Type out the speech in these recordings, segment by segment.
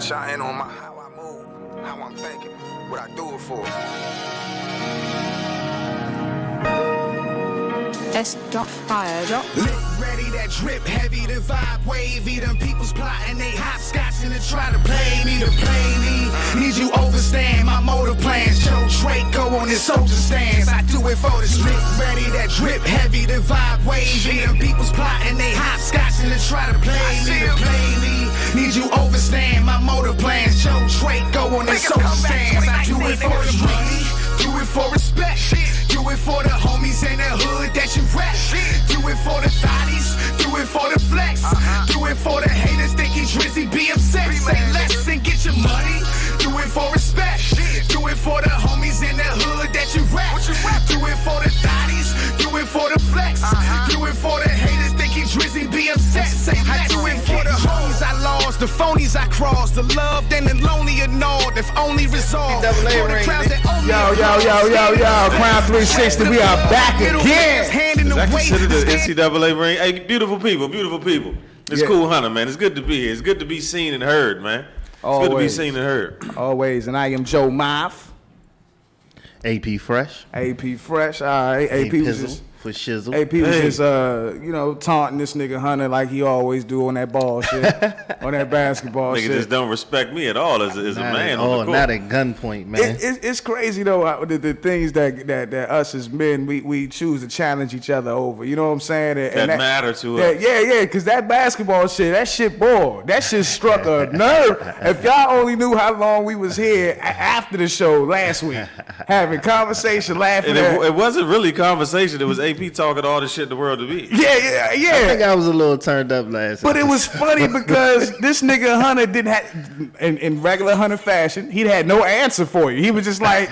let y'all in on how I move, how I'm thinking, what I do it for. S.fire. Lit, ready, that drip, heavy, the vibe wavy. Them people's plotting, they hopscotching and try to play me. Need you overstand my motor plans. Joe Draco on his soldier stance. I do it for the lit, ready, that drip, heavy, the vibe wavy. Them people's plotting, they hopscotching and try to play me. Need you overstand my motor plans. Joe Draco on his soldier stance. I do it for the money, do it for respect. Do it for the homies in the hood that you rap. Do it for the thotties, do it for the flex. Do it for the haters thinking Drizzy be upset. Say less and get your money. Do it for respect. Do it for the homies in the hood that you rap. Do it for the thotties, do it for the flex. Do it for the haters thinking Drizzy be upset. Say I do it for the homies I lost, the phonies I crossed, the loved and the lonely ignored. If only resolved. For the crowds that only Yo, Krown360, we are back again. Is that considered the NCAA ring? Hey, beautiful people. It's cool, Hunter, man. It's good to be here. It's good to be seen and heard, man. It's good to be seen and heard. Always, and I am Joe Moff. AP Fresh. All right. AP was just for shizzle. AP was just taunting this nigga Hunter like he always do on that ball shit, on that basketball Nigga shit. just don't respect me at all as a man on the court. Not at gunpoint, man. It's crazy though, the things that us as men we choose to challenge each other over. You know what I'm saying? That matter to us. Yeah, because that basketball shit, that shit bored. That shit struck a nerve. If y'all only knew how long we was here after the show last week, having conversation, laughing. It wasn't really conversation. It was AP talking all the shit in the world to me. Yeah. I think I was a little turned up last But it was funny because this nigga Hunter didn't have, in regular Hunter fashion, he had no answer for you. He was just like,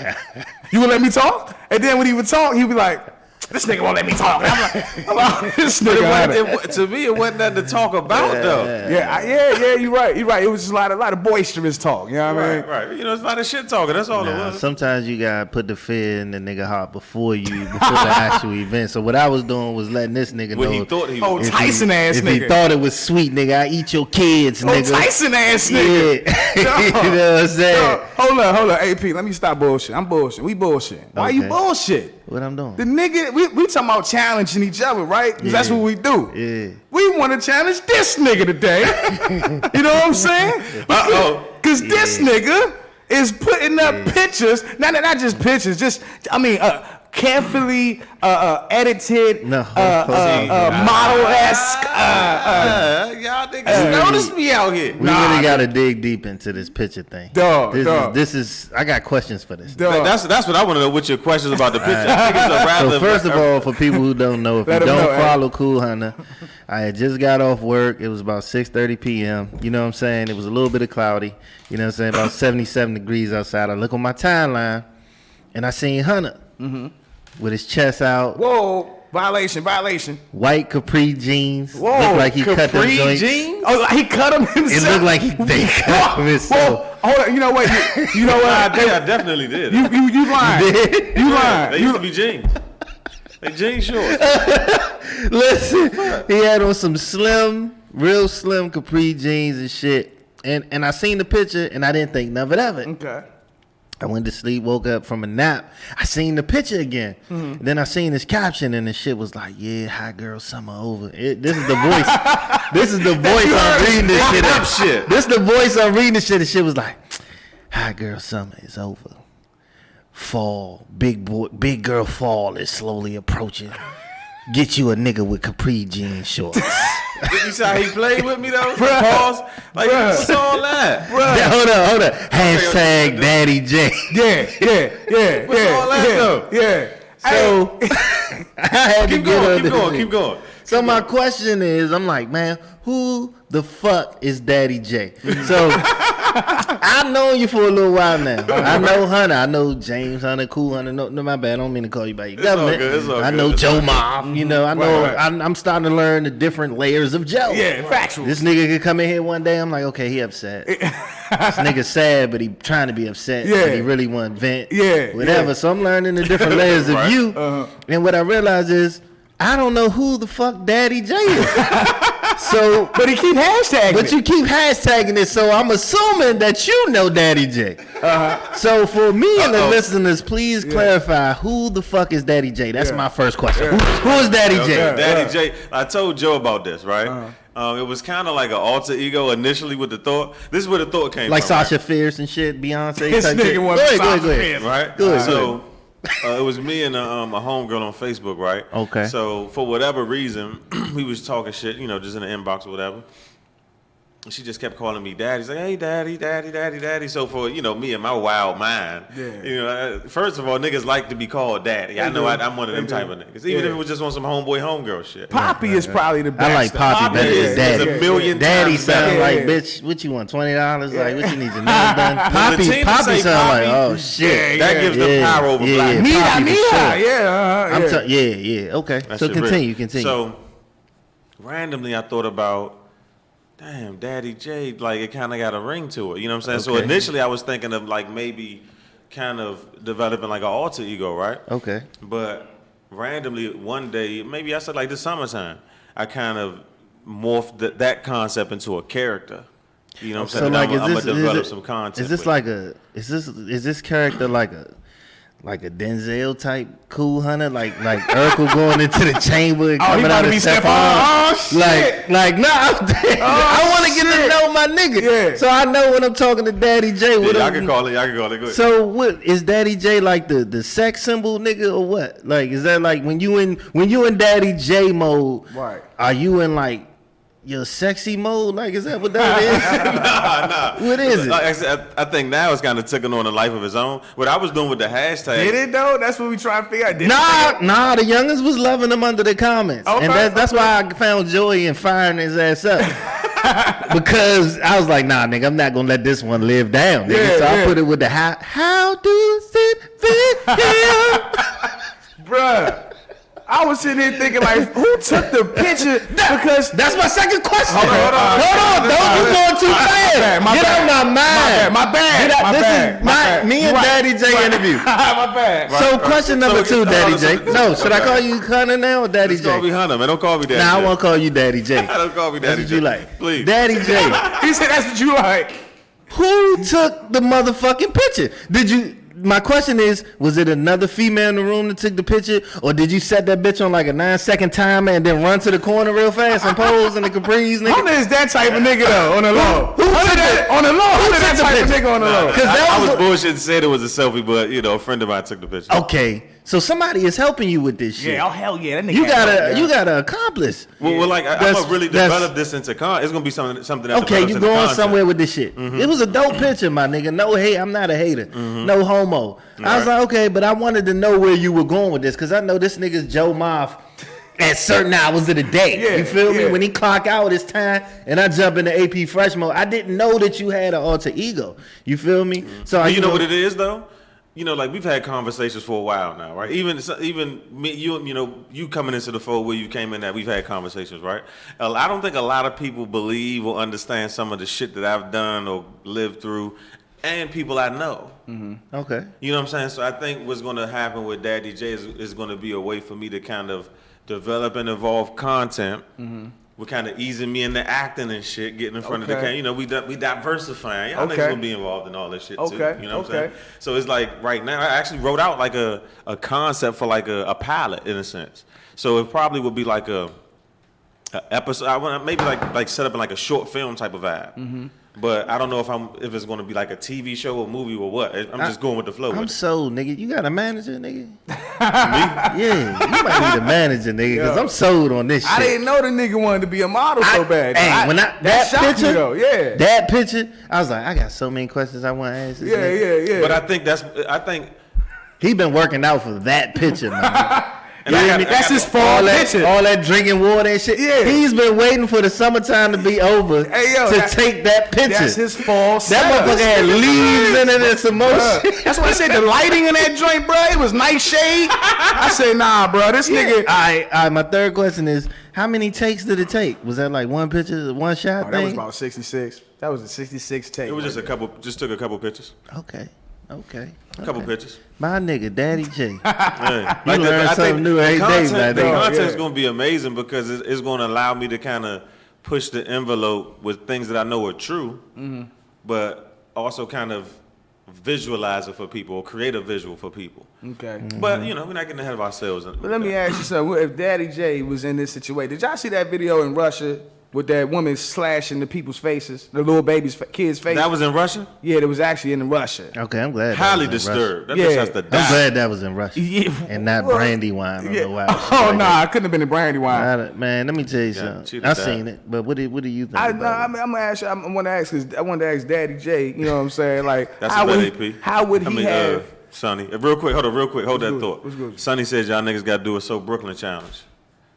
you gonna let me talk? And then when he would talk, he'd be like, this nigga won't let me talk. I'm like this nigga. To me, it wasn't nothing to talk about, though. Yeah, you're right. It was just a lot of boisterous talk. You know what I mean? Right. You know, it's a lot of shit talking. That's all it was. Sometimes you gotta put the fear in the nigga heart before the actual event. So what I was doing was letting this nigga know. He thought he was. Tyson ass nigga. If he thought it was sweet, nigga, I eat your kids, nigga. Tyson ass nigga. Yeah. You know what I'm saying? Hold on, AP. Let me stop bullshit. I'm bullshit. We bullshit. Why you bullshit? What I'm doing? The nigga, we talking about challenging each other, right? Because that's what we do. Yeah. We want to challenge this nigga today. You know what I'm saying? Because this nigga is putting up pictures, not just pictures, carefully edited, model-esque. Y'all niggas notice me out here. We really gotta dig deep into this picture thing. This is. I got questions for this. That's what I want to know. What your questions about the picture? So first of all, for people who don't know, if you don't follow Cool Hunter, I had just got off work. It was about 6:30 p.m. You know what I'm saying? It was a little bit of cloudy. You know what I'm saying? About 77 degrees outside. I look on my timeline, and I seen Hunter with his chest out. Whoa. Violation. White capri jeans. Whoa. Looked like he cut them joints. Jeans? Oh, he cut them himself? It looked like they cut him himself. Hold on. You know what? I definitely did. You lying. You did? You lying. They used to be jeans. They jean shorts. Listen, he had on some real slim capri jeans and shit. And I seen the picture and I didn't think nothing of it. Okay. I went to sleep, woke up from a nap. I seen the picture again. Then I seen his caption, and the shit was like, "Yeah, hot girl summer over." This is the voice. This is the voice I'm reading this shit up. This is the voice I'm reading this shit. The shit was like, "Hot girl summer is over. Fall, big girl fall is slowly approaching. Get you a nigga with capri jean shorts." Did you see how he played with me though? Pause. Like what's all that? Hold on. Hashtag DaddyJ. Yeah. What's all that though? Yeah. So I had to keep going. So my question is, I'm like, man, who the fuck is DaddyJ? So I've known you for a little while now. I know Hunter. I know James Hunter, Cool Hunter. No, my bad. I don't mean to call you by your government. It's all good. I know Joe Moff. You know, I know. Right. I'm starting to learn the different layers of Joe. Yeah, factual. This nigga could come in here one day. I'm like, okay, he upset. This nigga sad, but he trying to be upset. Yeah. But he really want to vent. Yeah. Whatever. Yeah. So I'm learning the different layers of you. And what I realize is, I don't know who the fuck DaddyJ is. So, but he keep hashtagging. But you keep hashtagging it, so I'm assuming that you know DaddyJ. So for me and the listeners, please clarify who the fuck is DaddyJ. That's my first question. Who is DaddyJ? DaddyJ. I told Joe about this, right? It was kind of like an alter ego initially with the thought. This is where the thought came like from. Sasha right? Fierce and shit, Beyonce. This nigga was Sasha Fierce, right? Good. So it was me and a homegirl on Facebook, right? Okay. So for whatever reason, we was talking shit, just in the inbox or whatever. She just kept calling me daddy. She's like, hey, daddy, daddy, daddy, daddy. So for, me and my wild mind, first of all, niggas like to be called daddy. I know I'm one of them type of niggas. Even if it was just on some homeboy, homegirl shit. Poppy is probably the best. I like Poppy better than Daddy. There's a million Daddy times sound better. like, bitch, what you want, $20? Like, what you need your nails done? Poppy sound like, oh, shit. That gives them power over black. Yeah. Okay. So continue. So randomly I thought about, damn, DaddyJ, like it kind of got a ring to it. You know what I'm saying? Okay. So initially I was thinking of like maybe kind of developing like an alter ego, right? Okay. But randomly one day, maybe I said like this summertime, I kind of morphed that concept into a character. You know what I'm saying? So like, I'm gonna develop some content. Is this like is this character like a Denzel type cool hunter, like Urkel going into the chamber and coming out of Stephon? Oh shit! Like nah, I want to get to know my nigga, so I know when I'm talking to DaddyJ. Yeah, I can call it. Go ahead. So what is DaddyJ like the sex symbol nigga or what? Like is that like when you in DaddyJ mode? Right. Are you in like your sexy mode? Like, is that what that is? Nah. What is it? I think now it's kind of taking on a life of its own. What I was doing with the hashtag. Did it though? That's what we trying to figure out. Nah, the youngins was loving them under the comments. Okay, and that's why I found joy in firing his ass up. Because I was like, nah, nigga, I'm not gonna let this one live down, nigga. I put it with the how does it feel? Bruh. I was sitting there thinking like, who took the picture? Because that's my second question. Hold on. Don't you going too fast. Get out my mind. My bad. Me and DaddyJ interview. My bad. So question number two, DaddyJ. No, should I call you Hunter now or DaddyJ? Call me Hunter, man. Don't call me DaddyJ. Nah, I won't call you DaddyJ. Don't call me DaddyJ. That's what you like. Please. DaddyJ. He said that's what you like. Who took the motherfucking picture? My question is, was it another female in the room that took the picture, or did you set that bitch on like a 9-second timer and then run to the corner real fast and pose in the capris, nigga? Hunter is that type of nigga though, on the low. Hunter that type of nigga on the low. I was bullshit and said it was a selfie, but a friend of mine took the picture. Okay, so somebody is helping you with this shit. Yeah, oh hell yeah, that nigga. You gotta accomplish. Well, like I'm gonna really develop this into it's gonna be something else. Okay, you going somewhere with this shit. Mm-hmm. It was a dope picture, my nigga. No hate, I'm not a hater. Mm-hmm. No homo. I was like, okay, but I wanted to know where you were going with this, because I know this nigga's Joe Moff at certain hours of the day. Yeah, you feel me? When he clock out his time and I jump into AP Fresh mode, I didn't know that you had an alter ego. You feel me? Mm-hmm. So you know what it is though? Like we've had conversations for a while now, right? Even me, you coming into the fold where you came in, that we've had conversations, right? I don't think a lot of people believe or understand some of the shit that I've done or lived through, and people I know. Mm-hmm. Okay. You know what I'm saying? So I think what's going to happen with DaddyJ is going to be a way for me to kind of develop and evolve content. Mm-hmm. We're kind of easing me into acting and shit, getting in front of the camera. We diversifying. Y'all niggas gonna be involved in all this shit too. You know what I'm saying? So it's like right now, I actually wrote out like a concept for like a pilot in a sense. So it probably would be like a episode. I want maybe like set up in like a short film type of vibe. Mm-hmm. But I don't know if it's going to be like a TV show or movie or what. I'm just going with the flow. I'm sold, nigga. You got a manager, nigga? Me? Yeah, you might need a manager, nigga, because I'm sold on this shit. I didn't know the nigga wanted to be a model so bad. Hey, that picture, though, that picture, I was like, I got so many questions I want to ask this nigga. Yeah. But I think he been working out for that picture, man. That's his fall picture. All that drinking water and shit. Yeah. He's been waiting for the summertime to be over to take that picture. That's his fall. That motherfucker had leaves in it and some more shit. That's why I said the lighting in that joint, bro. It was nice shade. I said, nah, bro. This nigga. All right, my third question is, how many takes did it take? Was that like one picture, one shot thing? That was about 66. That was a 66 take. It was just took a couple pictures. Okay. A couple pictures. My nigga, DaddyJ. Yeah. Learn something new every day. The content is going to be amazing because it's going to allow me to kind of push the envelope with things that I know are true, but also kind of visualize it for people or create a visual for people. Okay. But, you know, we're not getting ahead of ourselves. But let me ask you something. If DaddyJ was in this situation, did y'all see that video in Russia with that woman slashing the people's faces, the little kids' faces? That was in Russia? Yeah, it was actually in Russia. Okay, I'm glad. Highly that was in disturbed. That Yeah. bitch has to die. I'm glad that was in Russia. Yeah. And not Well, Brandywine or Yeah. the wild shit Oh, like nah, that. it couldn't have been the Brandywine. Man, let me tell you Yeah, something. she I died. seen it, but what do you think I'm about it? gonna ask you. I want to ask DaddyJ. You know what I'm saying? Like, That's how a good would AP. how would he have? Sonny. Real quick, hold that good? thought. What's good? Sonny says y'all niggas got to do a So Brooklyn challenge.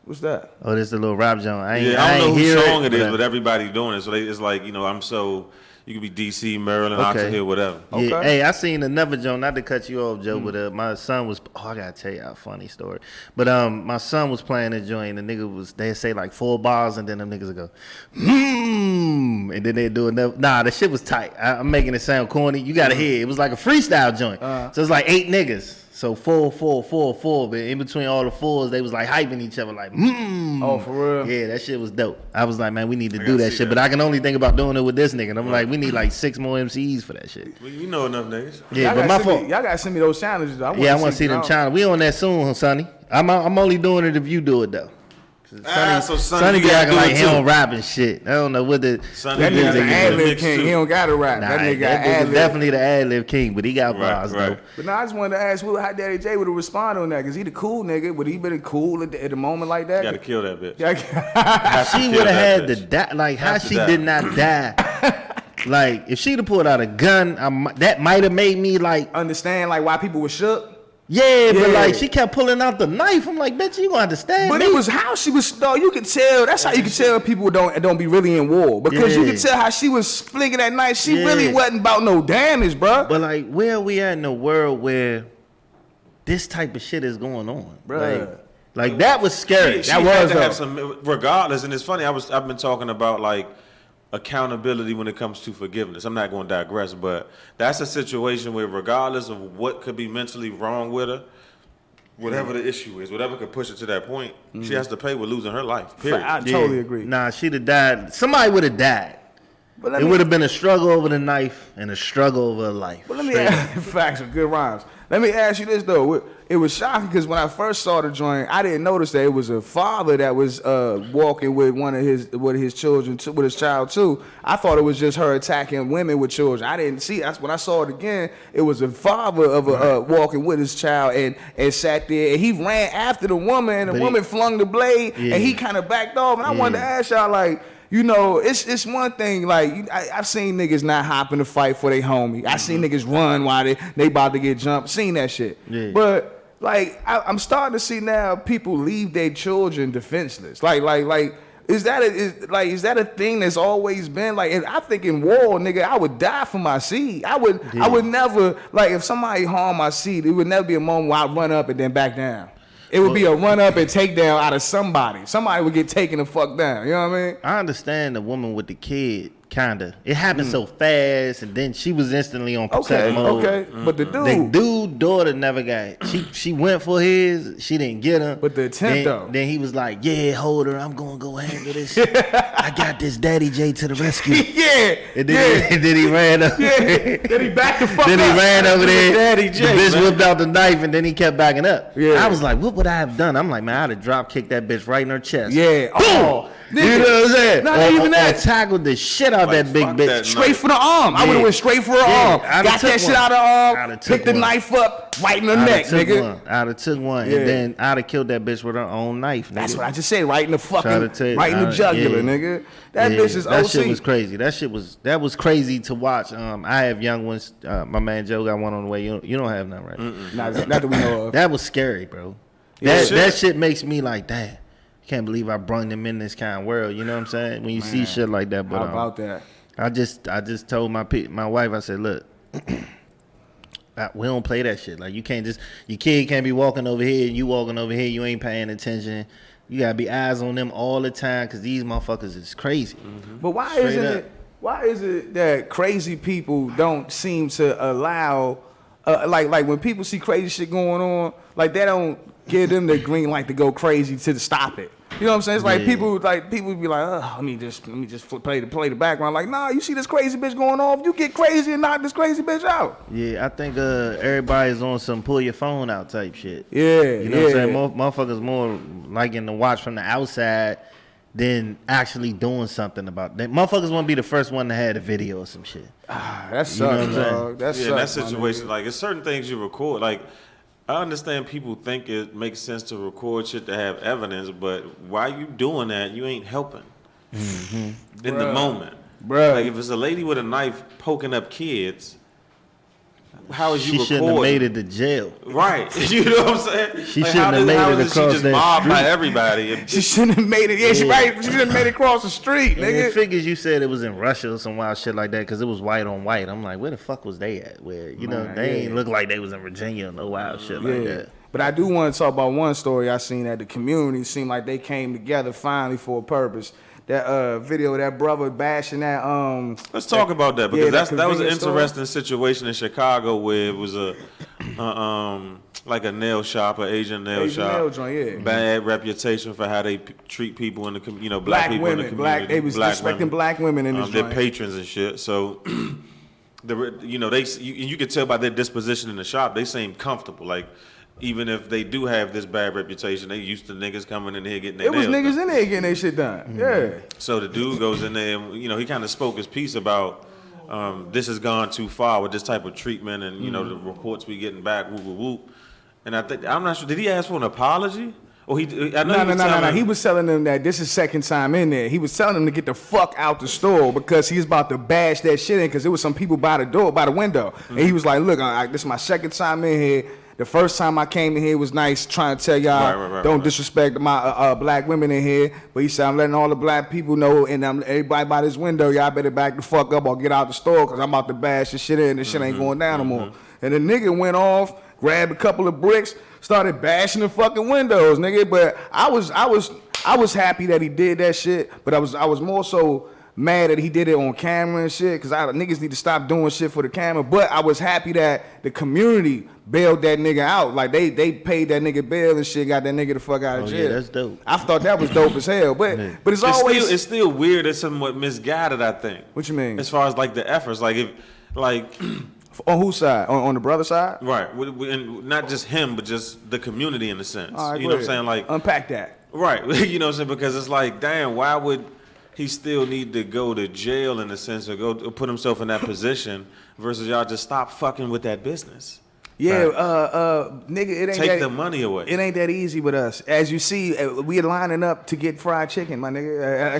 What's that? Oh, this is the little rap joint. I Yeah, I don't know hear whose song it is, but but everybody doing it. So it's like, you know, I'm so, you could be DC, Maryland, Okay. Oxford Hill, whatever. Yeah, Okay. hey, I seen another joint. Not to cut you off, Joe, but my son was. Oh, I gotta tell you a funny story. But my son was playing a joint. The nigga was. They say like 4 bars, and then them niggas would go, and then they do another. Nah, the shit was tight. I'm making it sound corny. You gotta hear it. It was like a freestyle joint. So it's like 8 niggas. So 4, 4, 4, 4. But in between all the 4s, they was like hyping each other, like, Oh, for real? Yeah, that shit was dope. I was like, man, we need to do gotta that see shit. that. But I can only think about doing it with this nigga. And I'm like, we need like 6 more MCs for that shit. Well, you know enough niggas. Yeah, Y'all but gotta my send fault. me- Y'all gotta send me those challenges. Yeah, I want to see them channel. We on that soon, Sonny. I'm only doing it if you do it though. So Sonny, Sonny you be gotta acting do like it he too. don't rap and shit. I don't know what the. Sonny, That you nigga's gotta an get in the ad-lib mix, king. too. He don't gotta rap. Nah, that nigga got that nigga's ad-lib. definitely the ad lib king, but he got Right, bars right. though. But now I just wanted to ask how DaddyJ would have responded on that, because he the cool nigga. Would he been cool at the moment like that? You gotta kill that bitch. Yeah. Have to She kill would have that had to bitch. die. Like how Have to she die. did not die. Like if she'd have pulled out a gun, that might have made me like, Understand like why people were shook? yeah, but Yeah. like she kept pulling out the knife. I'm like, bitch, you gonna understand But me? it was how she was. No, you could tell. That's how you could tell people don't be really in war, because you Yeah. could tell how she was flinging that knife. She Yeah. really wasn't about no damage, bro. But like, where are we at in a world where this type of shit is going on, Bruh. Like that was scary. She That had was to have though. some, regardless, and it's funny. I've been talking about like accountability when it comes to forgiveness. I'm not going to digress, but that's a situation where, regardless of what could be mentally wrong with her, whatever the issue is, whatever could push her to that point, she has to pay with losing her life. Period. I Yeah. totally agree. Nah, she'd have died. Somebody would have died. But let It me- would have been a struggle over the knife and a struggle over a life. But let me Straight up. ask, facts are good rhymes. Let me ask you this though. It was shocking because when I first saw the joint, I didn't notice that it was a father that was walking with with his children, with his child too. I thought it was just her attacking women with children. I didn't see. That's when I saw it again. It was a father of walking with his child and sat there, and he ran after the woman, and the But he- woman flung the blade, Yeah. and he kind of backed off. And I wanted to Yeah. ask y'all like. You know, it's one thing, like, I've seen niggas not hop in the fight for their homie. I seen niggas run while they about to get jumped. Seen that shit. Yeah. But, like, I'm starting to see now people leave their children defenseless. Like, is that a thing that's always been? Like, I think in war, nigga, I would die for my seed. I would never, like, if somebody harmed my seed, it would never be a moment where I run up and then back down. It would be a run up and take down out of somebody. Somebody would get taken the fuck down. You know what I mean? I understand the woman with the kid, kinda. It happened so fast, and then she was instantly on protect mode. Okay. But the The dude, dude daughter never got. She went for his. She didn't get him. But the attempt, then, though. Then he was like, "Yeah, hold her. I'm gonna go handle this. I got this, DaddyJ to the rescue." yeah, And then, and then he ran up. yeah. Then he backed the fuck Then up. he ran over there. DaddyJ, The bitch man. whipped out the knife, and then he kept backing up. Yeah. I was like, "What would I have done?" I'm like, "Man, I'd have drop kicked that bitch right in her chest." Yeah. Oh, You know what I'm saying? Not Or- even or that. tackled the shit out Like, that big fuck bitch. that Straight knife. for the arm. I would have went straight for her Yeah, arm. I'd have Got took that shit one. out of her I'd arm. have took Picked the one. knife up, right in the I'd neck, have took nigga. one. I'd have took one, Yeah. and then I'd have killed that bitch with her own knife. Nigga. That's what I just said. Right in the Try to fucking, tell you, right in the jugular, yeah. nigga. That Yeah, bitch is that OC. shit was crazy. That was crazy to watch. I have young ones. My man Joe got one on the way. You don't have none, right? Not that we know of. That was scary, bro. Yeah, That shit makes me like, damn. Can't believe I brung them in this kind of world. You know what I'm saying? When you see shit like that, but How about that? I just told my wife. I said, look, we don't play that shit. Like you can't just your kid can't be walking over here and you walking over here. You ain't paying attention. You gotta be eyes on them all the time because these motherfuckers is crazy. But why Straight isn't up. it? Why is it that crazy people don't seem to allow, like when people see crazy shit going on, like they don't give them the green light to go crazy to stop it? You know what I'm saying? It's like people be like, oh, let me just play the background. Like, nah, you see this crazy bitch going off, you get crazy and knock this crazy bitch out. Yeah, I think everybody's on some pull your phone out type shit. Yeah, you know what I'm saying? Motherfuckers more liking to watch from the outside than actually doing something about that. Motherfuckers want to be the first one to have the video or some shit. That sucks, dog. That sucks. In that situation, like, it's certain things you record. Like, I understand people think it makes sense to record shit to have evidence, but while you doing that, you ain't helping in the moment. Bruh. Like, if it's a lady with a knife poking up kids, how is you She shouldn't have made it to jail. Right. You know what I'm saying? She shouldn't have made it across she just that mobbed by street. everybody. She shouldn't have made it. Yeah, she right. She shouldn't have made it across the street, And nigga. it figures you said it was in Russia or some wild shit like that because it was white on white. I'm like, where the fuck was they at? Where, you know, they ain't look like they was in Virginia or no wild shit like that. But I do want to talk about one story I seen at the community. Seemed like they came together finally for a purpose. That video of that brother bashing that Let's talk about that because that was an convenience store. interesting situation in Chicago where it was a like a nail shop, an Asian nail shop. Nail joint, yeah. Bad reputation for how they treat people in the black people in the community. They was disrespecting black women in this their joint. patrons and shit. So you could tell by their disposition in the shop, they seem comfortable. Like, even if they do have this bad reputation, they used to niggas coming in here getting their nails It was niggas done. in there getting their shit done. Yeah. So the dude goes in there and, he kind of spoke his piece about this has gone too far with this type of treatment and, the reports we getting back, whoop, whoop, whoop. And I'm not sure, did he ask for an apology? Or No. He was telling them that this is second time in there. He was telling them to get the fuck out the store because he was about to bash that shit in because there was some people by the window. And he was like, look, this is my second time in here. The first time I came in here was nice, trying to tell y'all don't disrespect my black women in here. But he said, I'm letting all the black people know and everybody by this window, y'all better back the fuck up or get out the store because I'm about to bash this shit in. This shit ain't going down no more. And the nigga went off, grabbed a couple of bricks, started bashing the fucking windows, nigga. But I was happy that he did that shit. But I was more so mad that he did it on camera and shit, because niggas need to stop doing shit for the camera. But I was happy that the community bailed that nigga out. Like, they paid that nigga bail and shit, got that nigga the fuck out of jail. Yeah, that's dope. I thought that was dope as hell. But it's still weird. It's somewhat misguided, I think. What you mean? As far as, like, the efforts. On whose side? On the brother side? Right. And not just him, but just the community in a sense. All right, you know what I'm saying? Like, unpack that. Right. You know what I'm saying? Because it's like, damn, why would he still need to go to jail in a sense or go put himself in that position versus y'all just stop fucking with that business? Yeah, nigga, it ain't take the money away. It ain't that easy with us. As you see, we're lining up to get fried chicken, my nigga.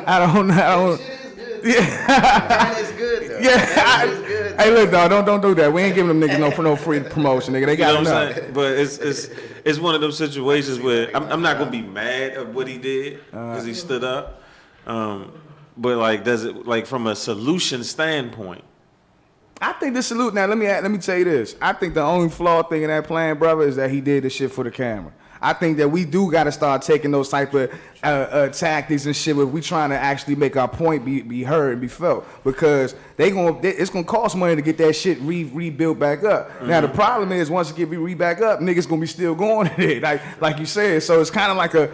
I don't know. That is good though. Yeah. Hey, look, dog, don't do that. We ain't giving them niggas no free promotion, nigga. They got enough. But it's one of those situations where I'm not gonna be mad at what he did because he stood up. But like, does it, like, from a solution standpoint? I think the salute. Now let me tell you this. I think the only flawed thing in that plan, brother, is that he did this shit for the camera. I think that we do got to start taking those type of tactics and shit if we trying to actually make our point be heard and be felt, because it's gonna cost money to get that shit rebuilt back up. Mm-hmm. Now the problem is once it get back up, niggas gonna be still going at it, like you said. So it's kind of like a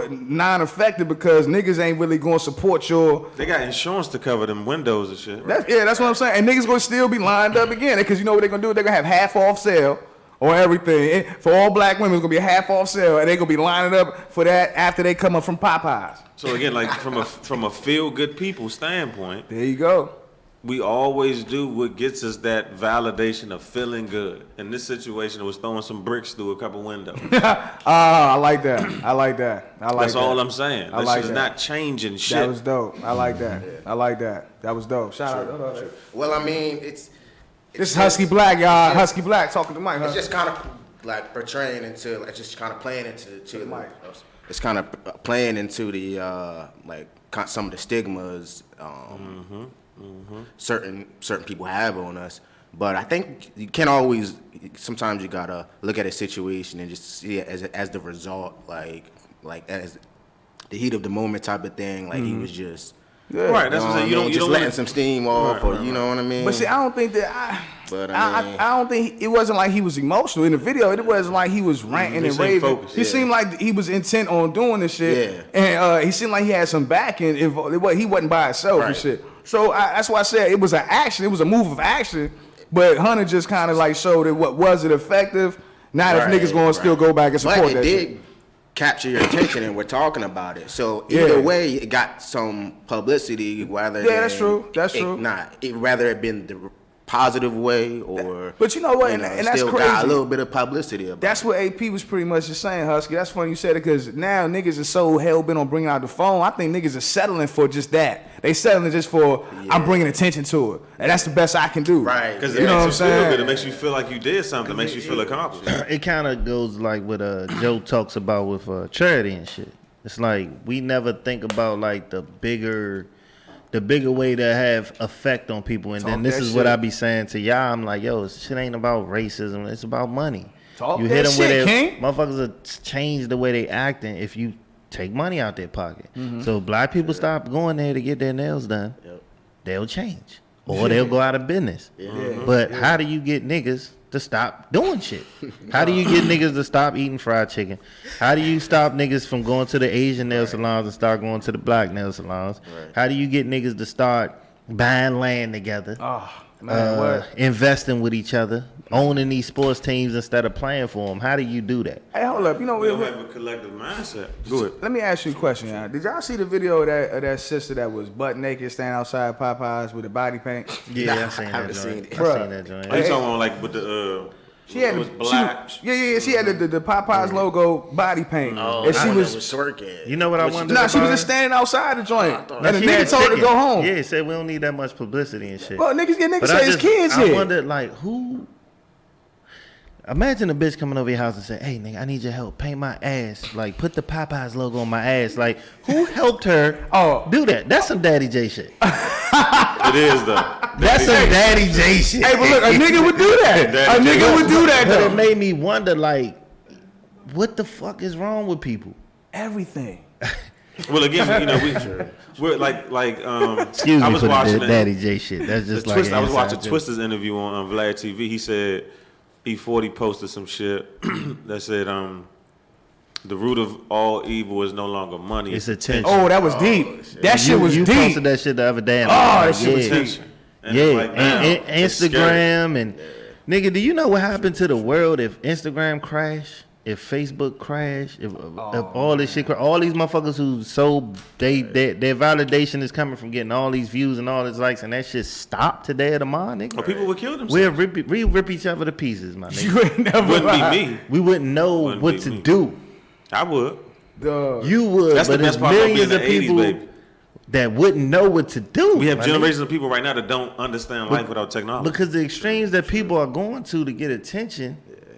non-effective because niggas ain't really gonna support your. They got insurance to cover them windows and shit. Right? That's what I'm saying. And niggas gonna still be lined up again because you know what they're gonna do? They're gonna have half off sale. Or everything. For all black women, it's going to be a half off sale, and they're going to be lining up for that after they come up from Popeyes. So again, like, from a feel-good people standpoint, there you go. We always do what gets us that validation of feeling good. In this situation, it was throwing some bricks through a couple windows. I like that. That's all I'm saying. That shit is not changing shit. That was dope. I like that. That was dope. Shout out. Well, I mean, This is Husky Black, y'all. Husky Black talking to Mike. It's just kind of like portraying into, like, just kind of playing into the Mike. It's kind of playing into the some of the stigmas certain people have on us. But I think you can't always. Sometimes you gotta look at a situation and just see it as the result, like as the heat of the moment type of thing. Like, he was just. Yeah. Right, that's what I'm saying. You don't letting some steam off, or you know what I mean. But see, I don't think that But I mean, I don't think it wasn't like he was emotional in the video. It wasn't like he was ranting He and seemed raving. focused, He yeah. seemed like he was intent on doing this shit. Yeah. And he seemed like he had some backing. He wasn't by himself and Right. shit. So that's why I said it was an action. It was a move of action. But Hunter just kind of like showed it. What was it effective? Not Right, if niggas gonna still go back and support but it that did shit. capture your attention, and we're talking about it. So either way, it got some publicity. Whether that's true. That's true. Rather it been the positive way, or But you know what? And that's still crazy. got a little bit of publicity about That's what AP was pretty much just saying, Husky. That's funny you said it because now niggas is so hell bent on bringing out the phone. I think niggas are settling for just that. They settling just for I'm bringing attention to it, and that's the best I can do. Right. Because You it know what I'm makes you feel saying? good. It makes you feel like you did something. It makes you feel accomplished. It kind of goes like what Joe talks about with charity and shit. It's like we never think about like the bigger way to have effect on people. And then this is what I be saying to y'all. I'm like, yo, this shit ain't about racism. It's about money. Talk You that hit them with shit, it. King. Motherfuckers will change the way they acting if you take money out their pocket. So black people stop going there to get their nails done. They'll change. Or they'll go out of business. But how do you get niggas to stop doing shit? How do you get niggas to stop eating fried chicken? How do you stop niggas from going to the Asian nail salons and start going to the black nail salons? How do you get niggas to start buying land together? Investing with each other, owning these sports teams instead of playing for them? How do you do that? Hey, hold up. You know We don't what? have a collective mindset. Go ahead. Let me ask you a question, y'all. Did y'all see the video of that sister that was butt naked standing outside Popeyes with the body paint? Yeah, I seen I that haven't joint. seen it. I Bruh. seen that joint. Are you talking about like with the She had it was the- black? She had the Popeyes logo body paint, and she was. twerking. You know what I wondered Nah, she was about just her? standing outside the joint, thought- and the She had nigga told her to chicken. go home. Yeah, said we don't need that much publicity and shit. Well, niggas But say his kids I here. wondered, like, who? Imagine a bitch coming over your house and say, "Hey, nigga, I need your help. Paint my ass. Like, put the Popeyes logo on my ass." Like, who helped her do that? That's some DaddyJ shit. It is though. That's some DaddyJ shit. Hey, but look, a nigga would do that. A nigga would do that But it though. made me wonder, like, what the fuck is wrong with people? Everything. Well, again, you know, we're like Excuse I me was for the watching DaddyJ shit. That's just like I was watching inside joke. Twista's interview on Vlad TV. He said E40 posted some shit that said the root of all evil is no longer money. It's attention. Oh, that was deep. That shit was you deep. posted that shit the other day. And Oh, I that was shit like, was yeah. deep. And Yeah, it's like, damn, and it's scary. Instagram and nigga, do you know what happened to the world if Instagram crash, if Facebook crash, if all this shit, all these motherfuckers who sold their validation is coming from getting all these views and all these likes, and that shit stopped today or tomorrow, nigga. Or people would kill themselves. We rip each other to pieces, my nigga. You ain't never Wouldn't lie. be me. We wouldn't know Wouldn't what be to me. do. I would. Duh. You would, That's the but there's best part about being millions in of the 80s, people baby. that wouldn't know what to do. We have my nigga. generations of people right now that don't understand life without technology. Because the extremes that people are going to get attention,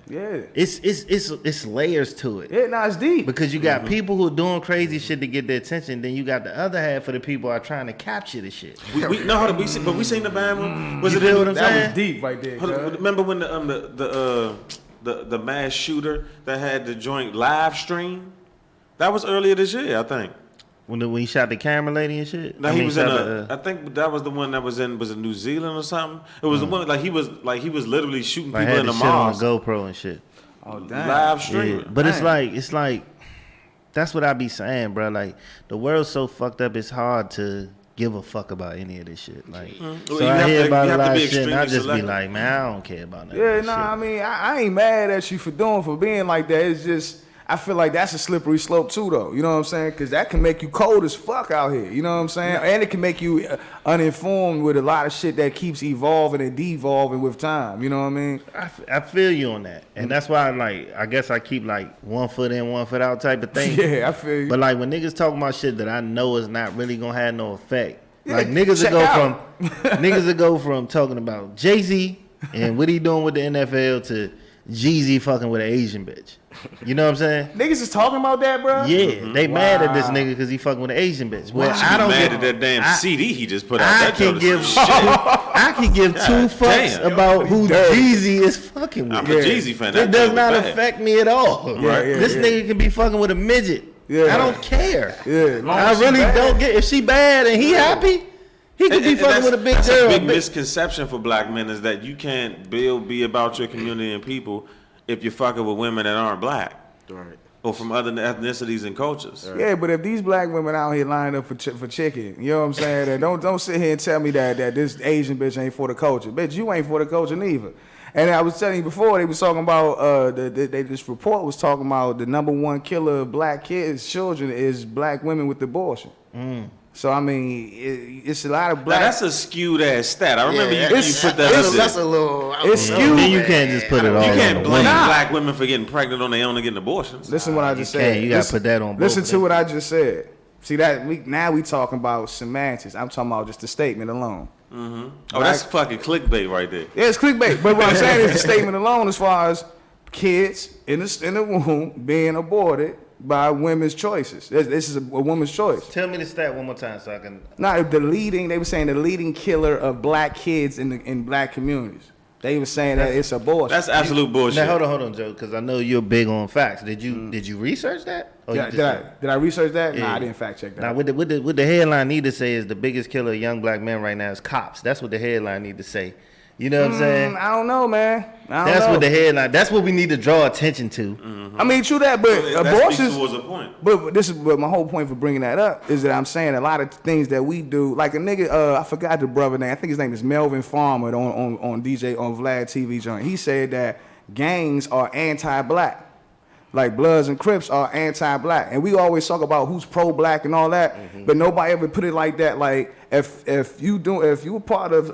Yeah. it's layers to it. Yeah, nah, it's deep. Because you got people who are doing crazy shit to get their attention, then you got the other half of the people are trying to capture the shit. we know how to be, but we seen the band one. Was You it feel in- what I'm That saying? was deep right there. Hold on, cuz. remember when the mass shooter that had the joint live stream? That was earlier this year, I think. When he shot the camera lady and shit. No, I he mean, was in shot a. I think that was the one that was in New Zealand or something. It was the one like he was literally shooting like people had in the the shit on mosque, the GoPro and shit. Oh, damn. live Yeah. streaming. But it's Dang. like that's what I be saying, bro. Like the world's so fucked up, it's hard to give a fuck about any of this shit. Like, Well, so you I have hear to- about you a have to lot be of shit, and I extremely just be selective. like, man, I don't care about that. Yeah, nah, I mean, I ain't mad at you for being like that. It's just, I feel like that's a slippery slope too, though. You know what I'm saying? Because that can make you cold as fuck out here. You know what I'm saying? And it can make you uninformed with a lot of shit that keeps evolving and devolving with time. You know what I mean? I feel you on that, and that's why I guess I keep like 1 foot in, 1 foot out type of thing. Yeah, I feel you. But like when niggas talking about shit that I know is not really gonna have no effect, Yeah, like niggas check will go out. niggas will go from talking about Jay-Z and what he doing with the NFL to Jeezy fucking with an Asian bitch. You know what I'm saying? Niggas is talking about that, bro? Yeah, they mad at this Wow. nigga because he fucking with an Asian bitch. Well, I I don't mad get at that damn CD he just put out. I That can joint is give some shit. I can give two God fucks damn. about who Jeezy is fucking with. I'm a Jeezy fan. That It does joint not was bad. affect me at all. Right, yeah, This yeah. nigga can be fucking with a midget. Yeah. I don't care. Yeah, long I as she really bad. don't get if she bad and he happy. He could be fucking with a big that's girl. a big misconception for black men is that you can't be about your community and people if you're fucking with women that aren't black. Right. Or from other ethnicities and cultures. Yeah, but if these black women out here lining up for chicken, you know what I'm saying? And don't sit here and tell me that this Asian bitch ain't for the culture. Bitch, you ain't for the culture neither. And I was telling you before, they was talking about this report was talking about the number one killer of black children is black women with abortion. So I mean, it's a lot of black. Now, that's a skewed ass stat. I remember you put that up there. That's a little. It's skewed. Then you can't just put it all. You can't on the blame woman. black women for getting pregnant on their own and getting abortions. Listen what I just You said. can't. You gotta put that on both Listen of to them. what I just said. See that now we talking about semantics. I'm talking about just the statement alone. Oh, that's fucking clickbait right there. Yeah, it's clickbait. But what I'm saying is the statement alone, as far as kids in the womb being aborted by women's choices. This is a woman's choice. Tell me the stat one more time so I can. Not they were saying the leading killer of black kids in black communities. They were saying that it's abortion. That's absolute bullshit. Now hold on, Joe, because I know you're big on facts. Did you research that? Or you just Did I research that? Yeah. Nah, I didn't fact check that. Now, what the headline need to say is the biggest killer of young black men right now is cops. That's what the headline need to say. You know what I'm saying? I don't know, man. That's what the headline. That's what we need to draw attention to. I mean, true that, but That abortion. speaks towards a point. But this is but my whole point for bringing that up is that I'm saying a lot of things that we do, like a nigga, I forgot the brother name. I think his name is Melvin Farmer on DJ on Vlad TV joint. He said that gangs are anti-black. Like Bloods and Crips are anti-black, and we always talk about who's pro-black and all that, but nobody ever put it like that. Like if you were part of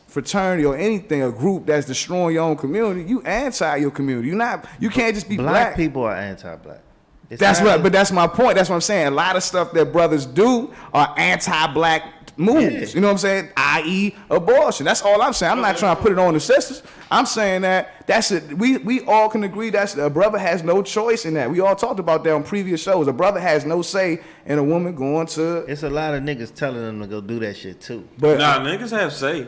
fraternity or anything, a group that's destroying your own community, you anti your community. You can't just be black. People are anti-black. But that's my point. That's what I'm saying. A lot of stuff that brothers do are anti-black moves. You know what I'm saying? I.e. abortion. That's all I'm saying. I'm not trying to put it on the sisters. I'm saying that that's it. We all can agree that a brother has no choice in that. We all talked about that on previous shows. A brother has no say in a woman going to. It's a lot of niggas telling them to go do that shit too. But Nah, niggas have say.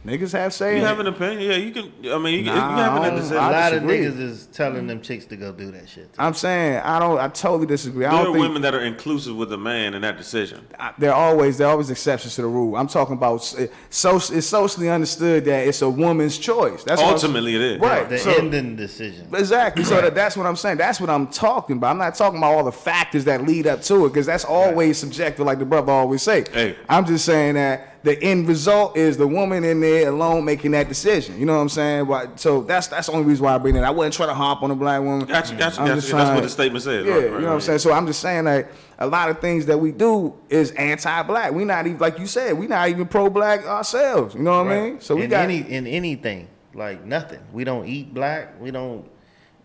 niggas have say. You have an opinion? Yeah, you can. I mean, you Nah, have I an don't- decision. A lot disagree. of niggas is telling them chicks to go do that shit too. I'm saying I totally disagree. I There don't are think women that are inclusive with a man in that decision. there are always exceptions to the rule. I'm talking about it's socially understood that it's a woman's choice. That's what Ultimately, it is. right. The So- ending decision. Exactly. So that's what I'm saying. That's what I'm talking about. I'm not talking about all the factors that lead up to it, because that's always subjective, like the brother always say. Hey. I'm just saying that the end result is the woman in there alone making that decision. You know what I'm saying? But so that's the only reason why I bring it. I wouldn't try to hop on a black woman. Gotcha. I'm That's just trying- what the statement says. Yeah, Right, you know what I'm right. saying? So I'm just saying that a lot of things that we do is anti-black. We not even, like you said, we not even pro-black ourselves. You know what I mean? So we in got in anything, like nothing. We don't eat black. We don't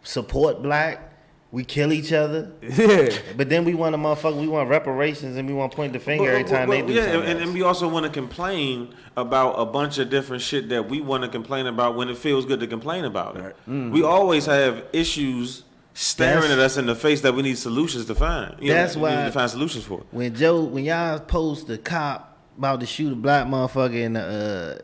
support black. We kill each other. yeah. But then we want we want reparations, and we want to point the finger every time they do yeah, something and else. we also want to complain about a bunch of different shit that we want to complain about when it feels good to complain about it. We always have issues staring at us in the face that we need solutions to find. That's we why- need to find solutions for. When y'all post the cop about to shoot a black motherfucker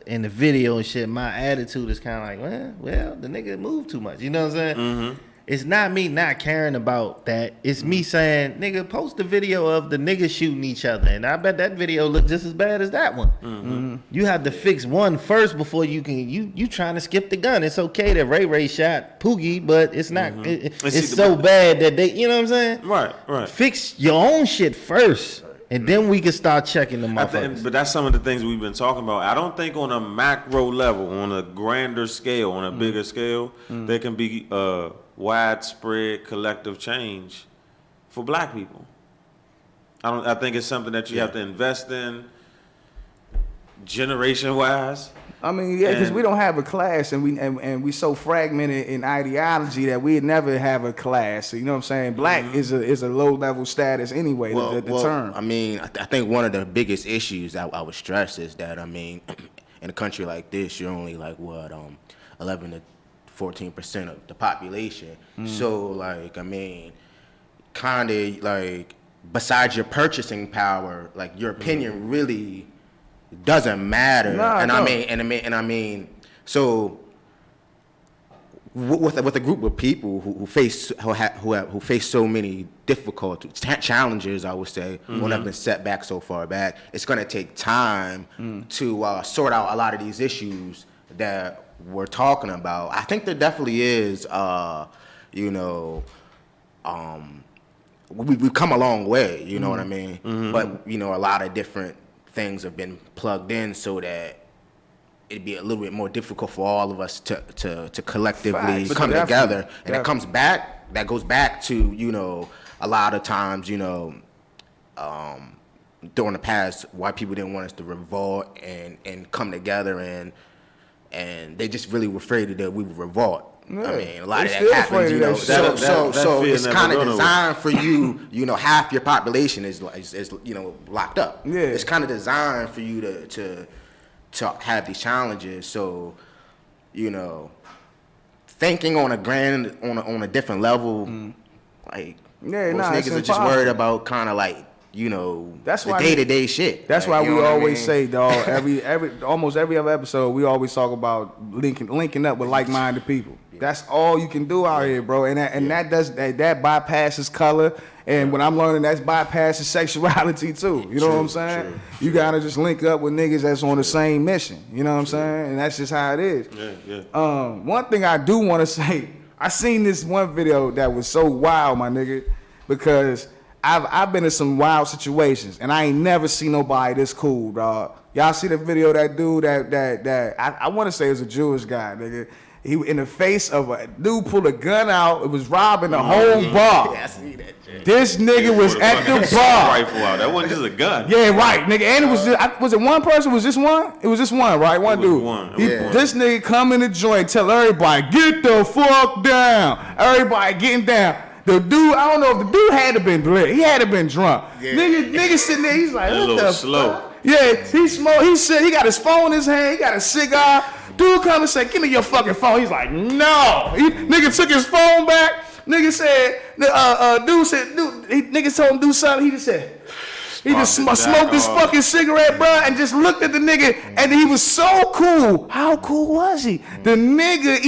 in the video and shit, my attitude is kind of like, well, the nigga moved too much. You know what I'm saying? Mm-hmm. It's not me not caring about that. It's me saying, nigga, post the video of the niggas shooting each other, and I bet that video look just as bad as that one. Mm-hmm. You have to fix one first before you can. You trying to skip the gun. It's okay that Ray shot Poogie, but it's not. And It's see, so bad that they. You know what I'm saying? Right. Fix your own shit first, and then we can start checking the motherfuckers. But that's some of the things we've been talking about. I don't think on a macro level, on a grander scale, on a bigger scale, there can be widespread collective change for black people. I think it's something that you have to invest in generation wise. I mean, yeah, because And- we don't have a class, and we so fragmented in ideology that we'd never have a class. You know what I'm saying? Black is a low level status anyway. The term. I mean, I think one of the biggest issues I would stress is that, I mean, in a country like this, you're only like 11 to 14% of the population. So like, I mean, kind of like, besides your purchasing power, like your opinion really doesn't matter. Nah, and no. I mean, so with a group of people who face so many difficult challenges, I would say, who have been set back so far back, it's going to take time to sort out a lot of these issues that we're talking about. I think there definitely is, we've come a long way, you know what I mean? But, a lot of different things have been plugged in so that it'd be a little bit more difficult for all of us to collectively come together. And that goes back to, a lot of times, during the past, why people didn't want us to revolt and come together, and they just really were afraid that we would revolt. Yeah. I mean, a lot of that happens, so it's kind of designed for you, half your population is locked up. Yeah. It's kind of designed for you to have these challenges. So, thinking on a different level, most niggas are just worried about kind of like, that's the day-to-day shit. That's why we always say, dog, almost every other episode, we always talk about linking up with like-minded people. Yeah. That's all you can do out here, bro. That bypasses color. And what I'm learning, that's bypasses sexuality too. You know what I'm saying? True. You gotta just link up with niggas that's on the same mission. You know what I'm saying? And that's just how it is. Yeah. One thing I do want to say, I seen this one video that was so wild, my nigga, because I've been in some wild situations, and I ain't never seen nobody this cool, dog. Y'all see the video of that dude that I want to say is a Jewish guy, nigga. He in the face of a dude pulled a gun out. It was robbing the whole bar. Yeah, I see that. Jay. This nigga was at the bar. Rifle out. That wasn't just a gun. Yeah, right, nigga. And it was was it one person? Was this one? It was just one, right? One dude. This nigga come in the joint, tell everybody get the fuck down. Everybody getting down. The dude, I don't know if the dude had to been lit. He had to been drunk. Yeah. Nigga sitting there, he's like, what the fuck? Yeah, he smoked. He said he got his phone in his hand. He got a cigar. Dude come and say, give me your fucking phone. He's like, no. Nigga took his phone back. Nigga said, nigga told him to do something. He just said, he just smoked this fucking cigarette, bro, and just looked at the nigga, and he was so cool. How cool was he? The nigga